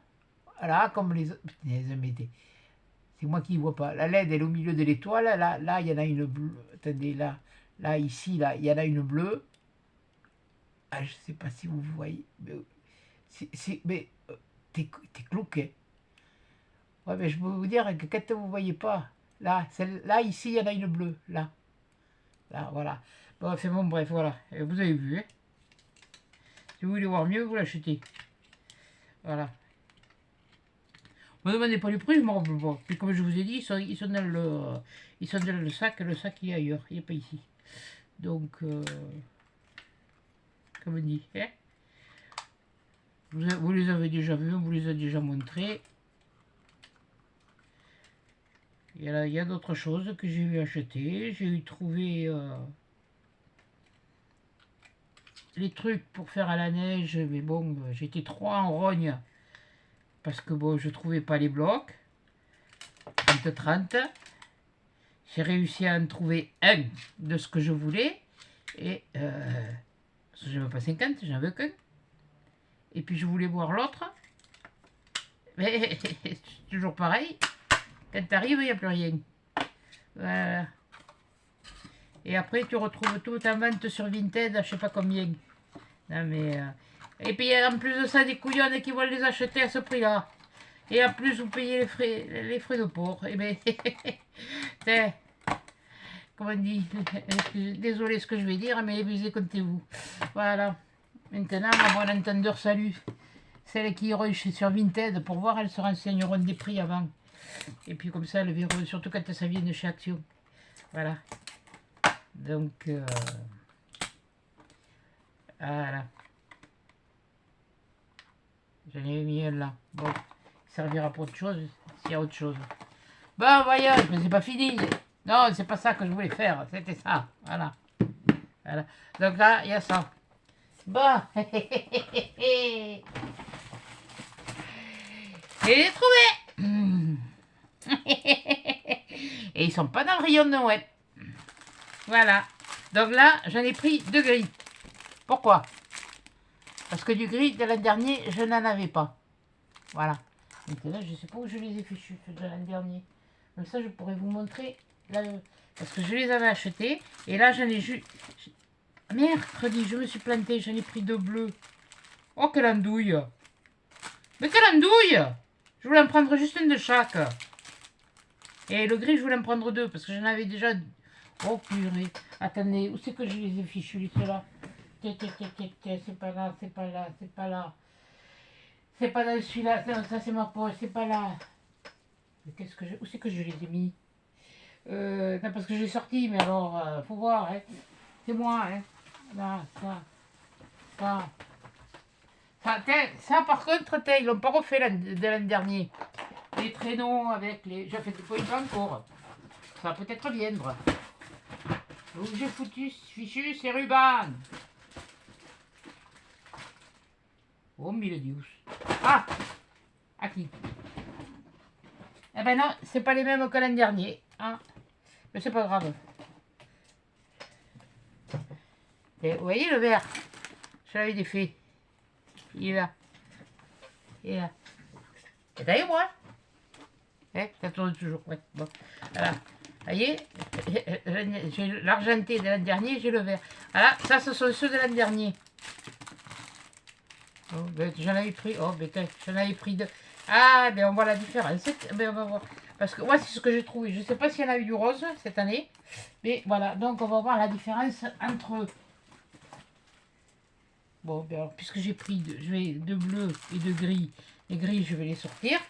Voilà, comme les... C'est moi qui ne vois pas. La LED, elle est au milieu de l'étoile. Là, il y en a une bleue. Attendez, là, ici, là, il y en a une bleue. Ah, je sais pas si vous voyez. Mais t'es cloqué. Ouais, mais je peux vous dire que quand vous voyez pas, là, ici, il y en a une bleue. Là, voilà. Bon, enfin bon, bref, voilà. Et vous avez vu, hein. Si vous voulez voir mieux, vous l'achetez. Voilà. Ne me demandez pas le prix, je m'en rappelle pas. Puis comme je vous ai dit, ils sont dans le sac. Le sac, il est ailleurs. Il n'est pas ici. Donc, comme on dit, hein. Vous les avez déjà vus, on vous les a déjà montrés. Il y a d'autres choses que j'ai eu acheter. J'ai eu trouvé les trucs pour faire à la neige, mais bon, j'étais trop en rogne parce que bon, je trouvais pas les blocs. 30. J'ai réussi à en trouver un de ce que je voulais. Et parce que j'avais pas 50, j'en veux qu'un. Et puis je voulais voir l'autre. Mais c'est toujours pareil. Quand t'arrives, il n'y a plus rien. Voilà. Et après, tu retrouves tout en vente sur Vinted, je sais pas combien. Non, mais, et puis en plus de ça, des couillonnes qui veulent les acheter à ce prix-là. Et en plus, vous payez les frais de port. Et bien, comment on dit, désolé ce que je vais dire, mais abusez, comptez-vous. Voilà. Maintenant, ma bonne entendeur, salut. Celles qui iront sur Vinted pour voir, elles se renseigneront des prix avant. Et puis comme ça, elles verront, surtout quand ça vient de chez Action. Voilà. Donc, voilà. J'en ai mis un là. Bon, il servira pour autre chose, s'il y a autre chose. Bon, voyage, mais c'est pas fini. Non, c'est pas ça que je voulais faire. C'était ça. Voilà. Voilà. Donc là, il y a ça. Bon. Et j'ai trouvé. Et ils sont pas dans le rayon de Noël. Voilà. Donc là, j'en ai pris 2 gris. Pourquoi? Parce que du gris de l'an dernier, je n'en avais pas. Voilà. Donc là, je ne sais pas où je les ai fichus de l'an dernier. Comme ça, je pourrais vous montrer. Là, parce que je les avais achetés. Et là, j'en ai juste... Mercredi, je me suis plantée. J'en ai pris 2 bleus. Oh, quelle andouille! Mais quelle andouille! Je voulais en prendre juste une de chaque. Et le gris, je voulais en prendre 2. Parce que j'en avais déjà... Oh, purée. Attendez, où c'est que je les ai fichus, ceux-là? C'est pas là, c'est pas là, c'est pas là. C'est pas dans celui-là, ça c'est ma poche, c'est pas là. Mais qu'est-ce que où c'est que je les ai mis? Non, parce que j'ai sorti, mais alors, faut voir, hein. C'est moi, hein. Là, ça. Ça, par contre, ils l'ont pas refait de l'an dernier. Les traîneaux avec les... J'ai fait des points encore. Ça va peut-être viendre. Où j'ai fichu ces rubans. Oh, mille dius. Ah! À qui? Eh ben non, c'est pas les mêmes que l'an dernier. Hein. Mais c'est pas grave. Et vous voyez le vert? Je l'avais défait. Il est là. Il est là. Et d'ailleurs, moi. Ça tourne toujours. Ouais. Bon. Voilà. Vous voyez? J'ai l'argenté de l'an dernier, j'ai le vert. Voilà, ça, ce sont ceux de l'an dernier. Oh, ben, j'en avais pris. Oh, ben, j'en avais pris 2. Ah, ben on voit la différence. Ben, on va voir. Parce que moi, c'est ce que j'ai trouvé. Je ne sais pas s'il y en a eu du rose cette année. Mais voilà, donc on va voir la différence entre eux. Bon, ben alors, puisque j'ai pris de bleu et de gris, les gris, je vais les sortir.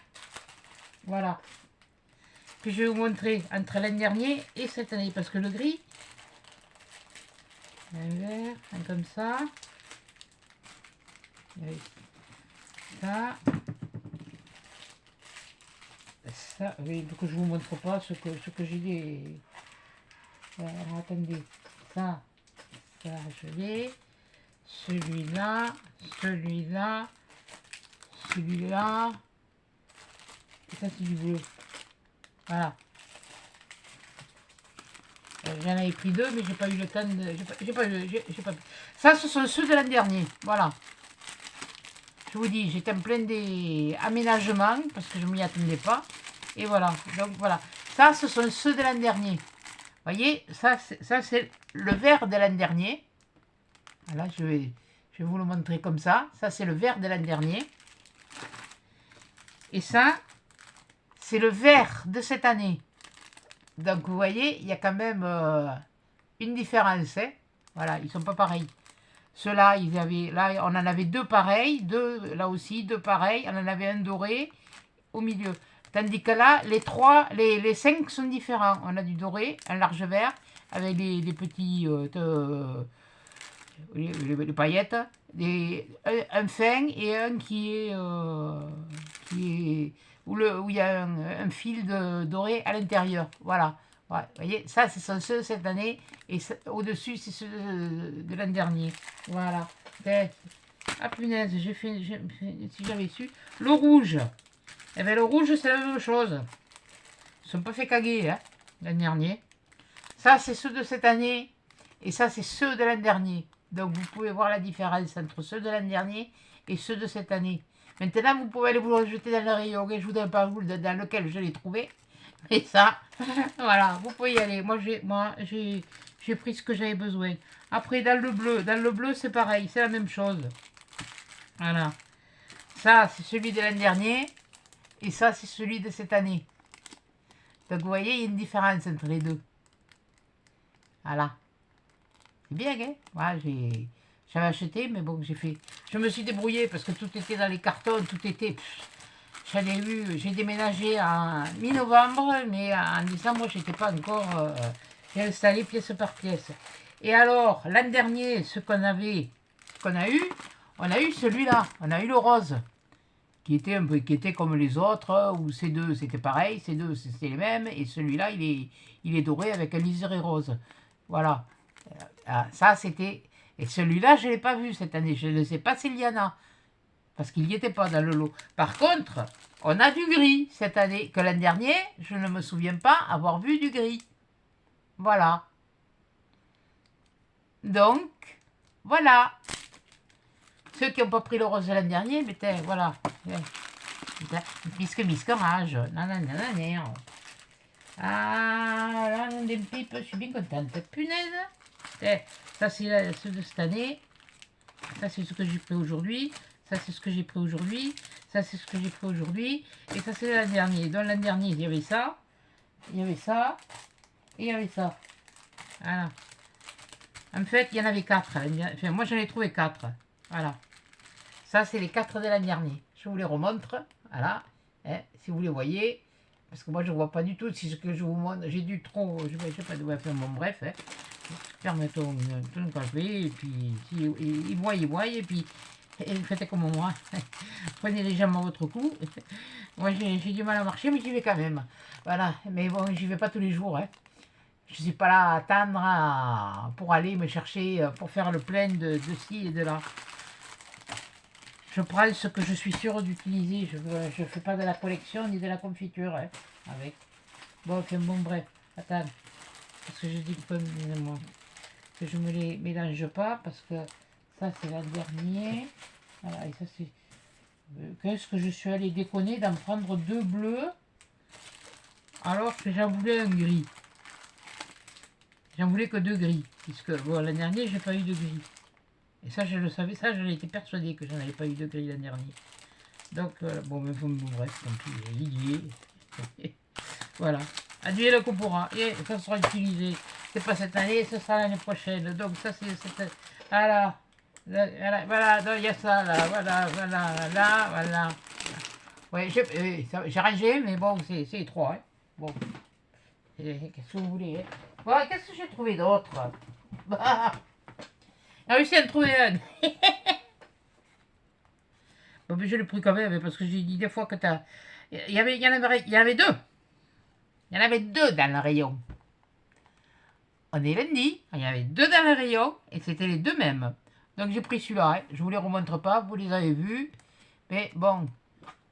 Voilà. Puis je vais vous montrer entre l'année dernière et cette année, parce que le gris, un vert, un comme ça. Et ça. Ça, oui, donc je vous montre pas ce que j'ai dit. Alors, attendez. Ça, je l'ai. Celui-là, celui-là, celui-là. Et ça, c'est du bleu. Voilà. J'en avais pris deux, mais j'ai pas eu le temps de... J'ai pas... Ça, ce sont ceux de l'an dernier. Voilà. Je vous dis, j'étais en plein des aménagements, parce que je ne m'y attendais pas. Et voilà. Donc, voilà. Ça, ce sont ceux de l'an dernier. Vous voyez, ça, c'est le vert de l'an dernier. Voilà, je vais vous le montrer comme ça. Ça, c'est le vert de l'an dernier. Et ça, c'est le vert de cette année. Donc, vous voyez, il y a quand même une différence. Hein. Voilà, ils ne sont pas pareils. Ceux-là, là, on en avait deux pareils. Là aussi, deux pareils. On en avait un doré au milieu. Tandis que là, les cinq sont différents. On a du doré, un large vert, avec les petits... les paillettes, un fin et un qui est où il y a un fil doré à l'intérieur. Voilà. Ouais, vous voyez, ça, ce sont ceux de cette année et au-dessus, c'est ceux de l'an dernier. Voilà. Ah punaise, si j'avais su. Le rouge. Eh bien, le rouge, c'est la même chose. Ils ne sont pas fait caguer, hein, l'an dernier. Ça, c'est ceux de cette année et ça, c'est ceux de l'an dernier. Donc, vous pouvez voir la différence entre ceux de l'an dernier et ceux de cette année. Maintenant, vous pouvez aller vous le jeter dans le rayon. Je ne vous donne pas dans lequel je l'ai trouvé. Et ça, voilà, vous pouvez y aller. Moi, j'ai pris ce que j'avais besoin. Après, dans le bleu, c'est pareil. C'est la même chose. Voilà. Ça, c'est celui de l'an dernier. Et ça, c'est celui de cette année. Donc, vous voyez, il y a une différence entre les deux. Voilà. C'est bien, hein. Voilà, j'avais acheté, mais bon, je me suis débrouillée parce que tout était dans les cartons, tout était... J'ai déménagé en mi-novembre, mais en décembre, je n'étais pas encore... j'ai installé pièce par pièce. Et alors, l'an dernier, ce qu'on a eu celui-là, on a eu le rose, qui était comme les autres, où ces deux, c'était pareil, ces deux, c'était les mêmes, et celui-là, il est doré avec un liseré rose. Voilà. Ça, c'était... Et celui-là, je ne l'ai pas vu cette année. Je ne sais pas s'il y en a. Parce qu'il n'y était pas dans le lot. Par contre, on a du gris cette année. Que l'an dernier, je ne me souviens pas avoir vu du gris. Voilà. Donc, voilà. Ceux qui n'ont pas pris le rose de l'an dernier, mais voilà. Bisque rage. Non. Ah, là, des pipes, je suis bien contente. Punaise. Ça, c'est ceux de cette année. Ça, c'est ce que j'ai pris aujourd'hui. Ça, c'est ce que j'ai pris aujourd'hui. Ça, c'est ce que j'ai pris aujourd'hui. Et ça, c'est l'an dernier. Dans l'an dernier, il y avait ça. Il y avait ça. Et il y avait ça. Voilà. En fait, il y en avait 4. Enfin, moi, j'en ai trouvé 4. Voilà. Ça, c'est les 4 de l'an dernier. Je vous les remontre. Voilà. Hein, si vous les voyez. Parce que moi, je ne vois pas du tout. Si ce que je vous montre, j'ai dû trop... Je ne sais pas d'où faire. Bon, bref. Hein. Ferme ton café. Et puis, si, il voit. Et puis... Et faites comme moi, prenez les jambes à votre cou. Moi j'ai du mal à marcher, mais j'y vais quand même. Voilà, mais bon, j'y vais pas tous les jours. Hein. Je suis pas là à attendre pour aller me chercher, pour faire le plein de ci et de là. Je prends ce que je suis sûr d'utiliser. Je ne fais pas de la collection ni de la confiture. Hein, avec. Bon, enfin, bon, bref, attends. Parce que je dis que je me les mélange pas, parce que ça c'est la dernière. Voilà, et ça c'est... Qu'est-ce que je suis allée déconner d'en prendre 2 bleus alors que j'en voulais un gris. J'en voulais que 2 gris, puisque bon, l'année dernière j'ai pas eu de gris. Et ça je le savais, ça j'en étais persuadée que j'en avais pas eu de gris l'année dernière. Donc bon, mais bon, bref, tant pis, il y est. Voilà. Adieu le pourra. Et ça sera utilisé. C'est pas cette année, ce sera l'année prochaine. Donc ça c'est... Voilà. Voilà, voilà, donc il y a ça, là, voilà, voilà, là, voilà. Ouais, j'ai rangé, mais bon, c'est étroit, hein. Bon, qu'est-ce que vous voulez, hein. Bon, qu'est-ce que j'ai trouvé d'autre? Bah, j'ai réussi à en trouver un. Bon, mais je l'ai pris quand même, parce que j'ai dit des fois que t'as... il y en avait deux. Il y en avait deux dans le rayon. On est lundi, il y en avait deux dans le rayon, et c'était les deux mêmes. Donc j'ai pris celui-là, hein. Je vous les remontre pas, vous les avez vus. Mais bon,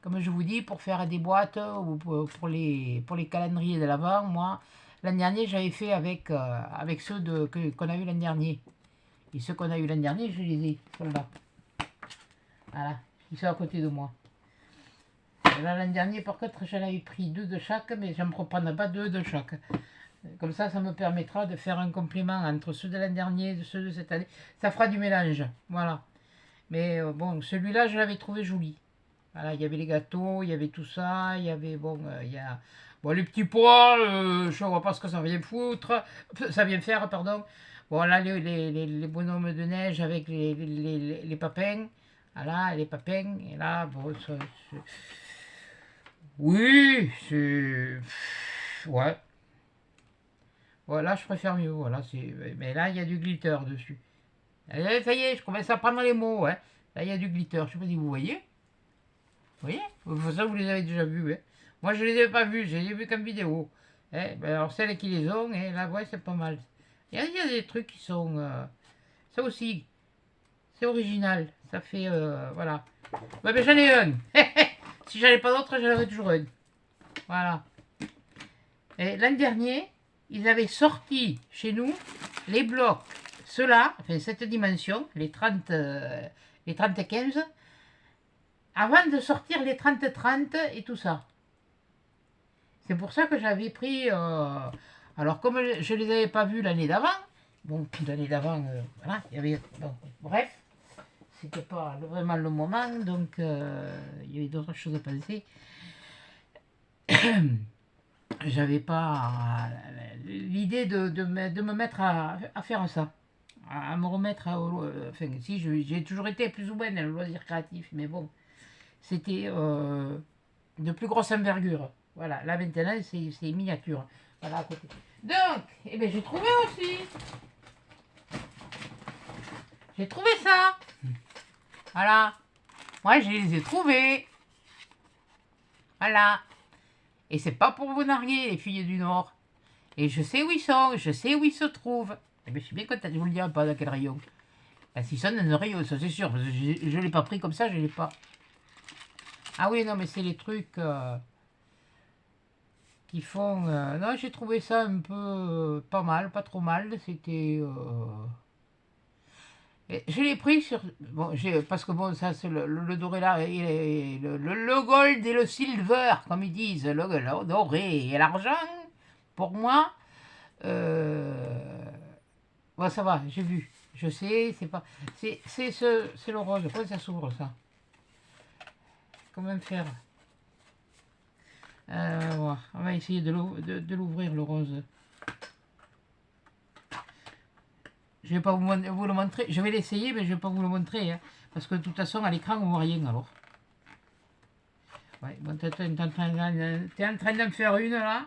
comme je vous dis, pour faire des boîtes ou pour les calendriers de l'Avent, moi, l'an dernier, j'avais fait avec ceux qu'on a eu l'an dernier. Et ceux qu'on a eu l'an dernier, je les ai, ceux-là. Voilà, ils sont à côté de moi. Là, l'an dernier, par contre, j'en avais pris deux de chaque, mais je ne me reprendrai pas deux de chaque. Comme ça me permettra de faire un complément entre ceux de l'an dernier et ceux de cette année. Ça fera du mélange, voilà. Mais bon, celui-là, je l'avais trouvé joli. Voilà, il y avait les gâteaux, il y avait tout ça, il y avait, bon, il y a... Bon, les petits pois, je ne vois pas ce que ça vient foutre, ça vient faire, pardon. Bon, là, les bonhommes de neige avec les papins, voilà, les papins, et là, bon, oui, c'est... Ouais. Voilà, je préfère mieux, voilà, c'est... Mais là, il y a du glitter dessus. Ça y est, je commence à prendre les mots, hein. Là, il y a du glitter, je sais pas si vous voyez. Vous voyez? Ça, vous les avez déjà vus, hein. Moi, je les avais pas vus, je les ai vus comme vidéo. Eh, ben, alors, celles qui les ont, eh, là, ouais, c'est pas mal. Il y a des trucs qui sont... ça aussi, c'est original. Ça fait... voilà. Ouais, ben, j'en ai un. Si j'en ai pas d'autres, j'en aurais toujours un. Voilà. Et l'an dernier, ils avaient sorti chez nous les blocs, ceux-là, enfin cette dimension, les 30, les 30-15, avant de sortir les 30-30 et tout ça. C'est pour ça que j'avais pris... alors comme je ne les avais pas vus l'année d'avant, bon, puis l'année d'avant, voilà, il y avait... Bon, bref, c'était pas vraiment le moment, donc il y avait d'autres choses à penser. J'avais pas l'idée de me mettre à faire ça, à me remettre à... Enfin, si, j'ai toujours été plus ou moins dans le loisir créatif, mais bon, c'était de plus grosse envergure. Voilà, là maintenant, c'est miniature. Voilà, à côté. Donc, eh bien, j'ai trouvé aussi. J'ai trouvé ça. Voilà. Moi, je les ai trouvés. Voilà. Et c'est pas pour vous narguer, les filles du Nord. Et je sais où ils sont, je sais où ils se trouvent. Eh bien, je suis bien contente, je vous le dirai pas dans quel rayon. Parce qu'ils sont dans un rayon, ça c'est sûr. Parce que je ne l'ai pas pris comme ça, je ne l'ai pas. Ah oui, non, mais c'est les trucs qui font... non, j'ai trouvé ça un peu pas mal, pas trop mal. C'était... je l'ai pris sur... Bon, parce que bon, ça, c'est le doré là, le gold et le silver, comme ils disent, le doré et l'argent, pour moi, bon, ça va, j'ai vu. Je sais, c'est pas... C'est le rose. Pourquoi ça s'ouvre, ça? Comment faire? Voilà. On va essayer de l'ouvrir, le rose. Je vais pas vous le montrer. Je vais l'essayer, mais je vais pas vous le montrer. Hein, parce que de toute façon, à l'écran, on voit rien, alors. Ouais, bon, t'es en train d'en faire une, là.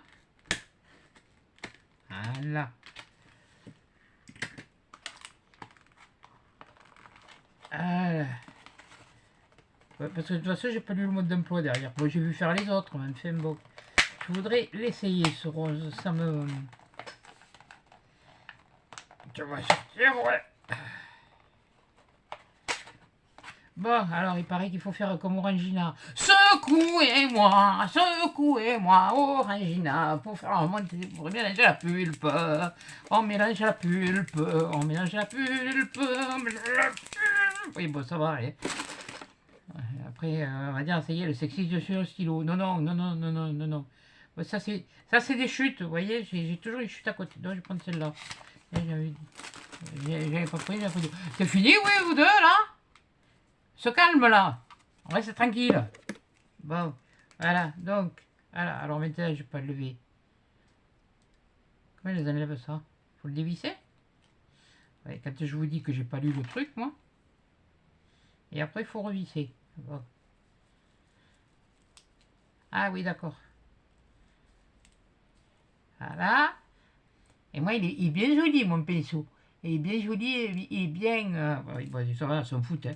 Voilà. Voilà. Ouais, parce que de toute façon, j'ai pas lu le mode d'emploi derrière. Bon, j'ai vu faire les autres, mais enfin, bon. Je voudrais l'essayer, ce rose. Ça me... Tu vas sortir, ouais. Bon, alors il paraît qu'il faut faire comme Orangina. Secouez-moi, Orangina, pour faire remonter, pour mélanger la pulpe. On mélange la pulpe, on mélange la pulpe, on mélange la pulpe. Oui, bon, ça va aller. Après, on va dire, ça y est, le sexisme sur le stylo. Non, non, non, non, non, non, non, non. Bon, ça, c'est des chutes, vous voyez, j'ai toujours une chute à côté. Donc, je vais prendre celle-là. J'avais pas pris, c'est fini, oui, vous deux, là? Se calme là, on reste tranquille. Bon, voilà, donc, voilà, alors maintenant je vais pas le lever. Comment les enlève ça? Faut le dévisser? Ouais, quand je vous dis que j'ai pas lu le truc, moi. Et après, il faut revisser. Bon. Ah oui, d'accord. Voilà. Et moi, il est bien joli, mon pinceau. Il est bien joli, il est bien... bon, ça va, s'en fout, hein.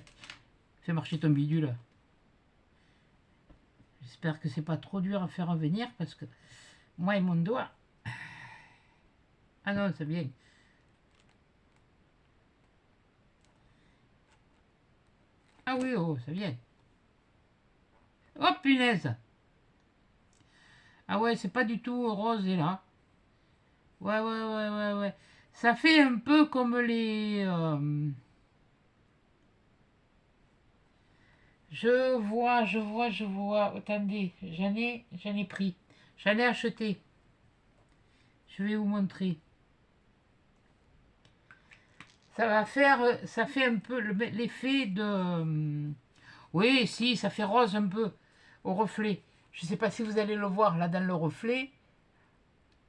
Fais marcher ton bidule. J'espère que c'est pas trop dur à faire revenir, parce que moi et mon doigt... Ah non, c'est bien. Ah oui, oh, c'est bien. Oh, punaise! Ah ouais, c'est pas du tout rosé, là. Ouais. Ça fait un peu comme les... Je vois. Attendez, j'en ai pris. J'en ai acheté. Je vais vous montrer. Ça fait un peu l'effet de... Oui, si, ça fait rose un peu au reflet. Je sais pas si vous allez le voir là dans le reflet.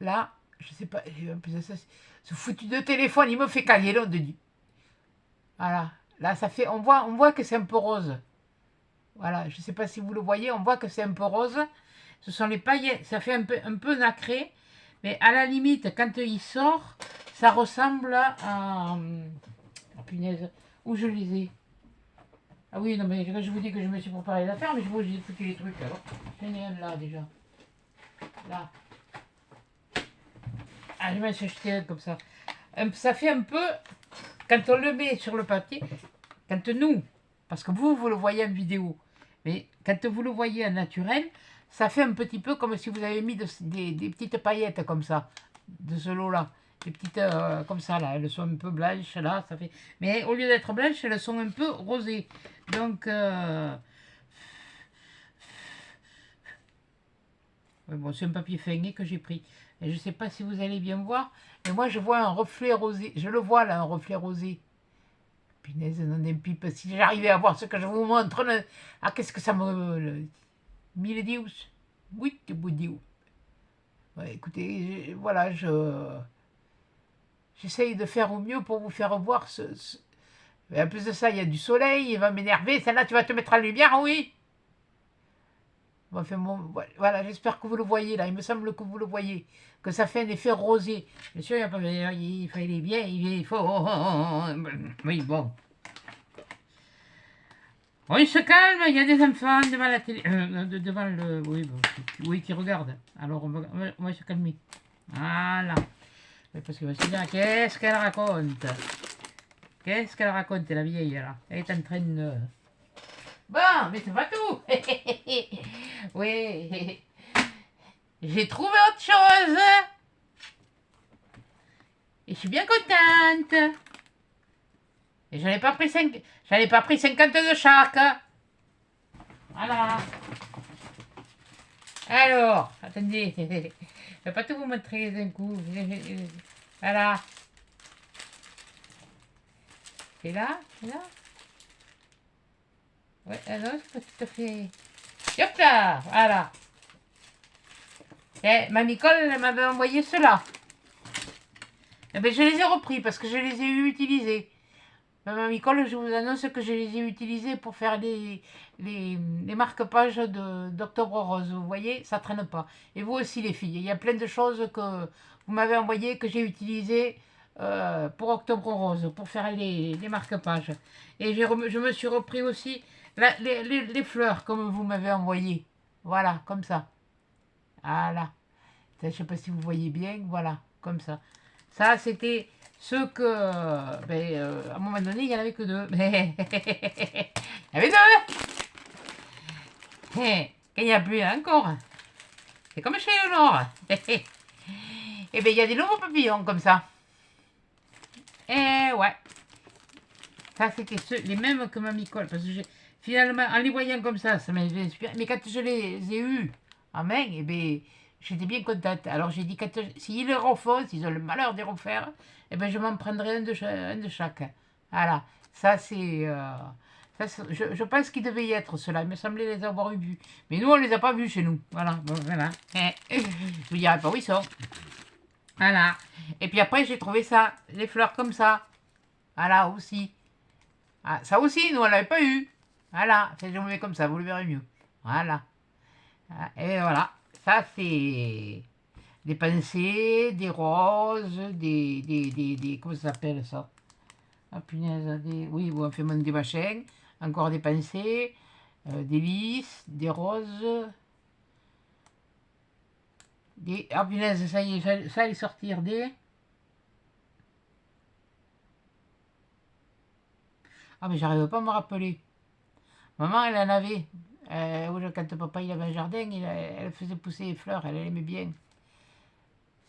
Là, je sais pas. Ce foutu de téléphone, il me fait cailler l'eau de Dieu. Voilà. Là, ça fait. On voit que c'est un peu rose. Voilà. Je sais pas si vous le voyez. On voit que c'est un peu rose. Ce sont les paillettes. Ça fait un peu nacré. Mais à la limite, quand il sort, ça ressemble à... Oh, punaise. Où je les ai? Ah oui, non, mais je vous dis que je me suis préparé l'affaire, mais je vous ai foutu les trucs alors. J'en ai un là déjà. Là. Ah, je m'en suis acheté un comme ça. Ça fait un peu, quand on le met sur le papier, quand nous, parce que vous le voyez en vidéo, mais quand vous le voyez en naturel, ça fait un petit peu comme si vous avez mis des petites paillettes comme ça, de ce lot-là. Des petites comme ça là, elles sont un peu blanches là, ça fait. Mais au lieu d'être blanches, elles sont un peu rosées. Donc bon, c'est un papier feuillet que j'ai pris. Et je ne sais pas si vous allez bien voir, mais moi je vois un reflet rosé. Je le vois là, un reflet rosé. Punaise, non des pipes. Si j'arrivais à voir ce que je vous montre, ah qu'est-ce que ça me... Mille dieux. Oui, tu vous dis. Ouais, écoutez, voilà, j'essaye de faire au mieux pour vous faire voir Et en plus de ça, il y a du soleil, il va m'énerver. Celle-là, tu vas te mettre à la lumière, oui. Enfin, bon, voilà, j'espère que vous le voyez là. Il me semble que vous le voyez. Que ça fait un effet rosé. Bien sûr, il fallait bien. Il faut... Oui, bon. Bon, il se calme, il y a des enfants devant la télé. Devant le... Oui, bon, oui, qui regardent. Alors, on va se calmer. Voilà. Parce que Vassilia, qu'est-ce qu'elle raconte? Qu'est-ce qu'elle raconte, la vieille, là? Elle est en train de... Bon, mais c'est pas tout. Oui. J'ai trouvé autre chose. Et je suis bien contente. Et j'en ai pas pris 50 de chaque. Voilà. Alors, attendez. Je vais pas tout vous montrer d'un coup. Voilà. C'est là? Ouais, alors, c'est pas tout à fait... Hop là, voilà. Et Mamie Cole, elle m'avait envoyé ceux-là. Eh ben, je les ai repris parce que je les ai utilisés. Mamie Cole, je vous annonce que je les ai utilisés pour faire les marque-pages d'Octobre Rose. Vous voyez, ça traîne pas. Et vous aussi, les filles. Il y a plein de choses que vous m'avez envoyées que j'ai utilisées pour Octobre Rose, pour faire les marque-pages. Et je me suis repris aussi les fleurs comme vous m'avez envoyé. Voilà, comme ça. Voilà. Je ne sais pas si vous voyez bien. Voilà, comme ça. Ça, c'était ce que... à un moment donné, il n'y en avait que deux. Il y avait deux. Qu'il n'y a plus encore. C'est comme chez Léonore. Et bien, il y a des nouveaux papillons comme ça. Et ouais. Ça, c'était les mêmes que Mamie Cole. Parce que finalement, en les voyant comme ça m'a inspiré. Mais quand je les ai eus en main, et bien, j'étais bien contente. Alors j'ai dit, s'ils les refont, s'ils ont le malheur de les refaire, eh ben, je m'en prendrai un de chaque. Voilà. Ça, c'est... je pense qu'il devait y être cela. Il me semblait les avoir vus. Mais nous, on ne les a pas vus chez nous. Voilà. Bon, voilà. Je vous dirai pas où ils sont. Voilà. Et puis après, j'ai trouvé ça. Les fleurs comme ça. Voilà, aussi. Ah, ça aussi, nous, on ne l'avait pas eu. Voilà, je me mets comme ça, vous le verrez mieux. Voilà. Et voilà, ça c'est des pensées, des roses, comment ça s'appelle ça? Ah punaise, oui, bon, on fait des machins, encore des pensées, des lys, des roses, ah punaise, ça y est, ça allait sortir des... Ah mais j'arrive pas à me rappeler. Maman, elle en avait. Quand papa il avait un jardin, elle faisait pousser les fleurs, elle aimait bien.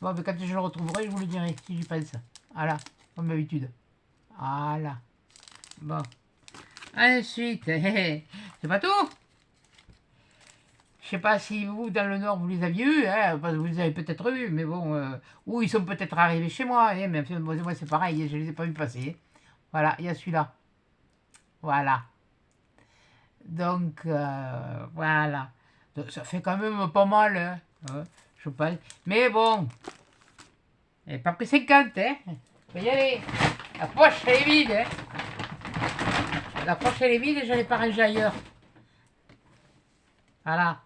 Bon, mais quand je le retrouverai, je vous le dirai, si j'y pense. Voilà, comme d'habitude. Voilà. Bon. Ensuite, c'est pas tout. Je sais pas si vous, dans le Nord, vous les aviez eus, hein, parce que vous les avez peut-être eus, mais bon, ou ils sont peut-être arrivés chez moi, hein, mais enfin, moi c'est pareil, je les ai pas vus passer. Voilà, il y a celui-là. Voilà. Donc, voilà. Donc, ça fait quand même pas mal, hein, je pense. Mais bon, elle n'est pas pris 50, hein. Faut y aller. La poche, elle est vide, hein. La poche, elle est vide et je l'ai pas rangée ailleurs. Voilà.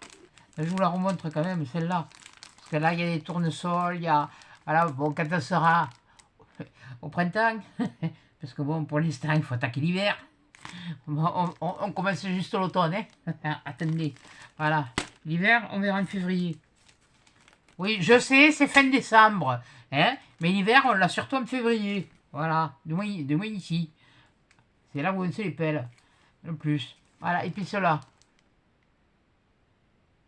Je vous la remontre quand même, celle-là. Parce que là, il y a des tournesols, il y a... Voilà, bon, quand on sera au printemps, parce que bon, pour l'instant, il faut attaquer l'hiver. On commence juste l'automne, hein. Attendez. Voilà. L'hiver, on verra en février. Oui, je sais, c'est fin décembre. Hein, mais l'hiver, on l'a surtout en février. Voilà. De moins ici. C'est là où on se les pèle. Le plus. Voilà. Et puis cela.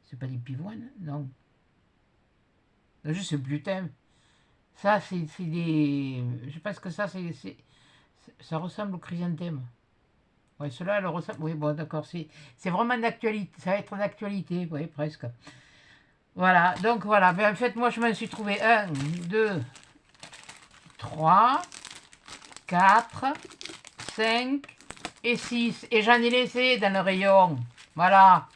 C'est pas des pivoines? Non. Je sais plus, thème. Ça, c'est des... Je pense que ça, ça ressemble au chrysanthème. Oui, cela, elle ressemble... Oui, bon, d'accord. C'est vraiment d'actualité. Ça va être d'actualité, oui, presque. Voilà. Donc, voilà. Ben, en fait, moi, je m'en suis trouvé 1, 2, 3, 4, 5 et 6. Et j'en ai laissé dans le rayon. Voilà.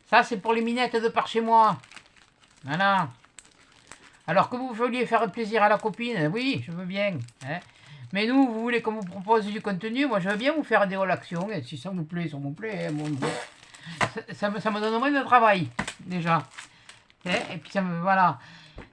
Ça, c'est pour les minettes de par chez moi. Voilà. Alors que vous vouliez faire plaisir à la copine, oui, je veux bien. Hein. Mais nous, vous voulez qu'on vous propose du contenu, moi je veux bien vous faire des relations, et si ça vous plaît, ça vous plaît. Hein, bon, ça me donne moins de travail, déjà. Hein, et puis ça me... Voilà.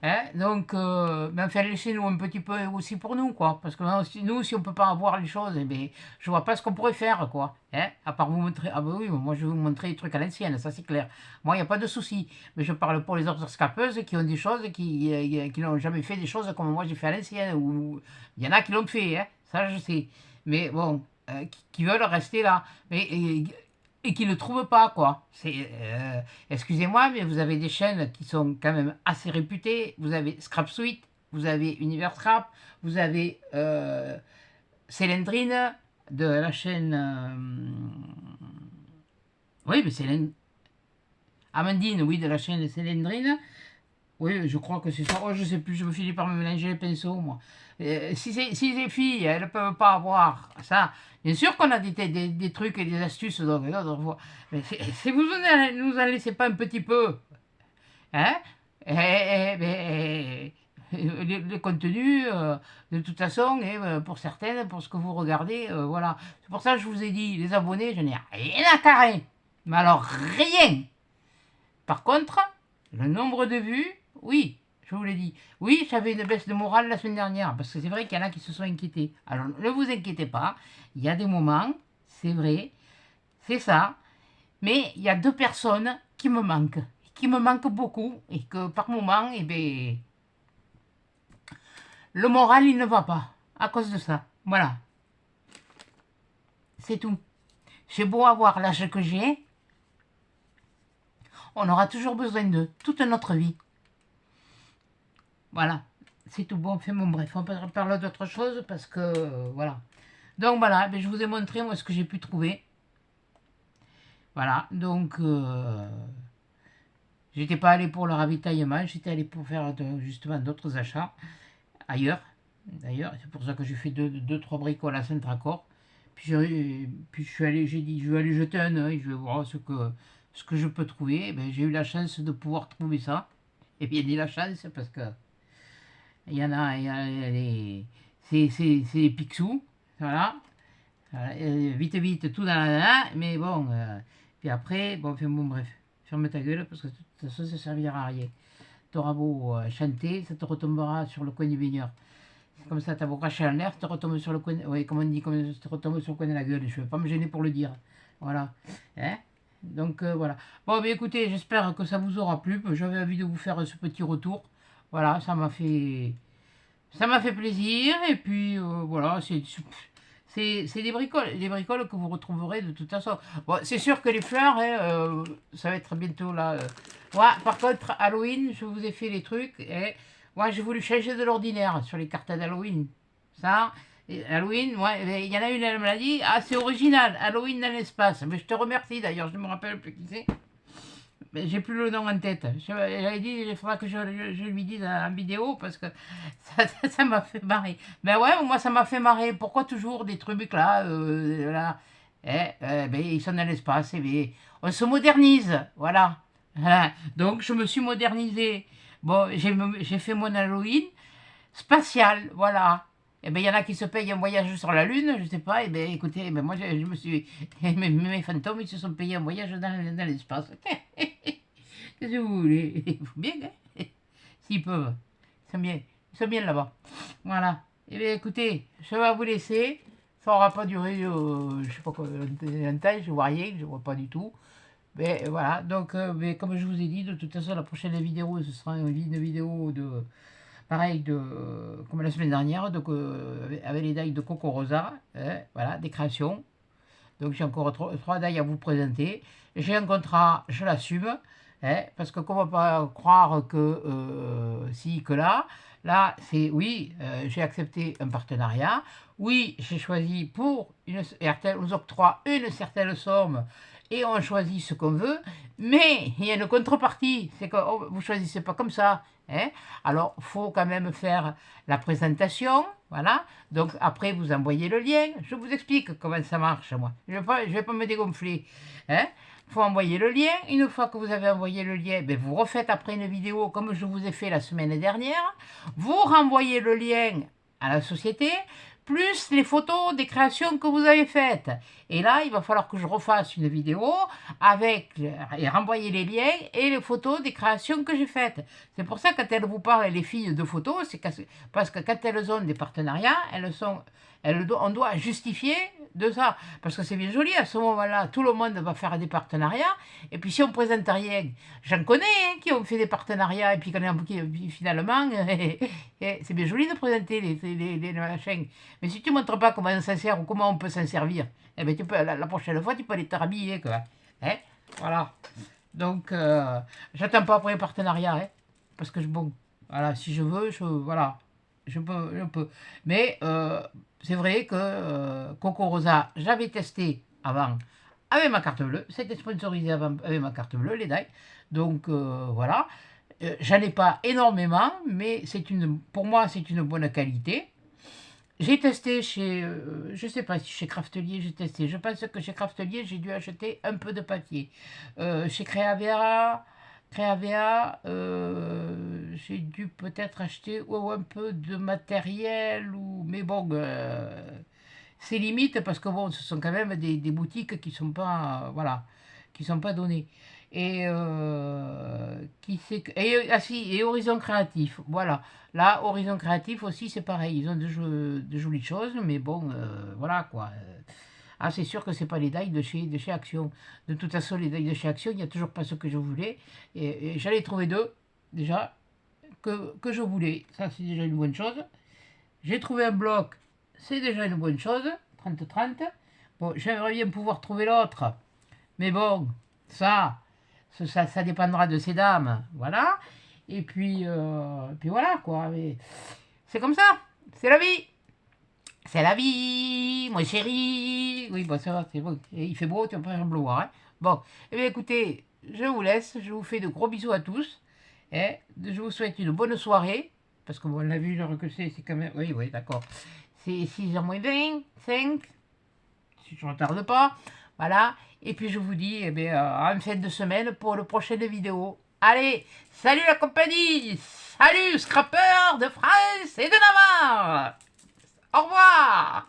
Hein, donc, mais enfin, laissez-nous un petit peu aussi pour nous, quoi. Parce que nous, si on ne peut pas avoir les choses, eh bien, je vois pas ce qu'on pourrait faire, quoi. Hein, à part vous montrer... Ah ben oui, moi je vais vous montrer les trucs à l'ancienne, ça c'est clair. Moi, il n'y a pas de souci. Mais je parle pour les autres scalpeuses qui ont des choses, qui n'ont jamais fait des choses comme moi j'ai fait à l'ancienne. Ou il y en a qui l'ont fait, hein, ça je sais. Mais bon, qui veulent rester là. Mais... et qui ne le trouvent pas, quoi. Excusez-moi, mais vous avez des chaînes qui sont quand même assez réputées. Vous avez Scrap Suite, vous avez Univers Scrap, vous avez Cylindrine de la chaîne... oui, mais Amandine, oui, de la chaîne Cylindrine. Oui, je crois que c'est ça. Oh, je sais plus, je me finis par me mélanger les pinceaux, moi. Si les filles, elles ne peuvent pas avoir ça, bien sûr qu'on a des trucs et des astuces d'autres fois. Mais si vous ne nous en laissez pas un petit peu, hein, les contenus, de toute façon, pour certaines, pour ce que vous regardez, voilà. C'est pour ça que je vous ai dit, les abonnés, je n'ai rien à carrer. Mais alors, rien. Par contre, le nombre de vues, oui, je vous l'ai dit. Oui, j'avais une baisse de morale la semaine dernière, parce que c'est vrai qu'il y en a qui se sont inquiétés. Alors, ne vous inquiétez pas, il y a des moments, c'est vrai, c'est ça, mais il y a 2 personnes qui me manquent beaucoup, et que par moment, eh bien, le moral, il ne va pas, à cause de ça. Voilà, c'est tout. J'ai beau avoir l'âge que j'ai, on aura toujours besoin d'eux, toute notre vie. Voilà, c'est tout bon, fait bon, bref, on parler d'autre chose parce que, voilà. Donc voilà, ben, je vous ai montré moi ce que j'ai pu trouver. Voilà, donc, j'étais pas allé pour le ravitaillement, j'étais allé pour faire justement d'autres achats ailleurs. D'ailleurs, c'est pour ça que j'ai fait 2-3 bricoles à Saint-Accord. Puis je suis allé, j'ai dit, je vais aller jeter un œil, je vais voir ce que je peux trouver. Ben, j'ai eu la chance de pouvoir trouver ça. Et bien dit la chance parce que il y en a, c'est des Picsou, voilà. Voilà, vite, vite, tout dans la... Mais bon, puis après, bon, enfin, bon, bref, ferme ta gueule, parce que de toute façon, ça servira à rien. T'auras beau chanter, ça te retombera sur le coin du baigneur. C'est comme ça, t'as beau cracher en l'air, ça te retombe sur le coin, oui, comme on dit, comme ça te retombe sur le coin de la gueule. Je ne vais pas me gêner pour le dire. Voilà. Hein, donc, voilà. Bon, mais écoutez, j'espère que ça vous aura plu. J'avais envie de vous faire ce petit retour. Voilà, ça m'a fait... Ça m'a fait plaisir, et puis voilà, c'est des bricoles que vous retrouverez de toute façon. Bon, c'est sûr que les fleurs, hein, ça va être bientôt là. Ouais, par contre, Halloween, je vous ai fait les trucs, et moi j'ai voulu changer de l'ordinaire sur les cartes d'Halloween. Ça, et Halloween, ouais, il y en a une, elle me l'a dit, ah c'est original, Halloween dans l'espace. Mais je te remercie d'ailleurs, je ne me rappelle plus qui c'est. Mais j'ai plus le nom en tête. J'avais dit, il faudra que je lui dise en vidéo parce que ça m'a fait marrer. Ben ouais, moi ça m'a fait marrer. Pourquoi toujours des trucs là, là ben, ils sont dans l'espace. Ben, on se modernise, voilà. Voilà. Donc je me suis modernisé. Bon, j'ai fait mon Halloween spatial, voilà. Et ben il y en a qui se payent un voyage sur la Lune, je sais pas. Et ben écoutez, eh ben, moi je me suis. Mes fantômes, ils se sont payés un voyage dans l'espace. Qu'est-ce que vous voulez? Il faut bien, hein? S'ils peuvent. Ils sont bien là-bas. Voilà. Eh bien, écoutez, je vais vous laisser. Ça n'aura pas duré, je sais pas quoi, longtemps, je vois rien, je vois pas du tout. Mais voilà, donc, mais comme je vous ai dit, de toute façon, la prochaine vidéo, ce sera une vidéo de, pareil, comme la semaine dernière, donc, avec les dailles de Coco Rosa, hein, voilà, des créations. Donc j'ai encore trois dailles à vous présenter. J'ai un contrat, je l'assume, hein, parce que comment pas croire que si, que là. Là, c'est oui, j'ai accepté un partenariat. Oui, j'ai choisi pour on nous octroie une certaine somme et on choisit ce qu'on veut. Mais il y a une contrepartie, c'est que vous choisissez pas comme ça. Hein. Alors, il faut quand même faire la présentation, voilà. Donc, après, vous envoyez le lien. Je vous explique comment ça marche, moi. Je ne vais pas me dégonfler. Hein. Il faut envoyer le lien. Une fois que vous avez envoyé le lien, ben, vous refaites après une vidéo comme je vous ai fait la semaine dernière. Vous renvoyez le lien à la société, plus les photos des créations que vous avez faites. Et là, il va falloir que je refasse une vidéo avec et renvoyer les liens et les photos des créations que j'ai faites. C'est pour ça que quand elles vous parlent, les filles, de photos, c'est parce que quand elles ont des partenariats, on doit justifier de ça. Parce que c'est bien joli, à ce moment-là, tout le monde va faire des partenariats. Et puis si on ne présente rien, j'en connais hein, qui ont fait des partenariats et puis finalement, c'est bien joli de présenter les machins. Mais si tu ne montres pas comment on s'en sert ou comment on peut s'en servir, eh ben tu peux, la prochaine fois, tu peux aller te rhabiller, quoi. Hein, voilà. Donc, j'attends pas après les partenariats, hein, parce que bon, voilà, si je veux, voilà, je peux. Mais c'est vrai que Coco Rosa, j'avais testé avant avec ma carte bleue, c'était sponsorisé avant avec ma carte bleue, les dailles. Donc, voilà. J'en ai pas énormément, mais pour moi, c'est une bonne qualité. J'ai testé chez, je sais pas si chez Craftelier j'ai testé. Je pense que chez Craftelier j'ai dû acheter un peu de papier. Chez Creavea, j'ai dû peut-être acheter un peu de matériel mais bon, c'est limite parce que bon, ce sont quand même des boutiques qui sont pas, voilà, qui sont pas données. Et et Horizon Créatif, voilà. Là, Horizon Créatif aussi, c'est pareil. Ils ont de jolies choses, mais bon, voilà quoi. Ah, c'est sûr que c'est pas les dailles de chez Action. De toute façon, les dailles de chez Action, il n'y a toujours pas ce que je voulais. Et j'allais trouver deux, déjà, que je voulais. Ça, c'est déjà une bonne chose. J'ai trouvé un bloc, c'est déjà une bonne chose. 30-30. Bon, j'aimerais bien pouvoir trouver l'autre. Mais bon, ça dépendra de ces dames. Voilà. Et puis voilà, quoi. C'est comme ça. C'est la vie. C'est la vie, mon chéri. Oui, bon, ça va, c'est bon. Il fait beau, tu vas pas faire bleu, hein. Bon, eh bien, écoutez, je vous laisse. Je vous fais de gros bisous à tous. Et je vous souhaite une bonne soirée. Parce que bon, on a vu l'heure que c'est quand même... Oui, oui, d'accord. C'est 6h moins 25. Si je ne retarde pas. Voilà. Et puis, je vous dis, eh bien, en fin de semaine pour le prochaine vidéo. Allez, salut la compagnie. Salut, scrappeurs de France et de Navarre. Au revoir!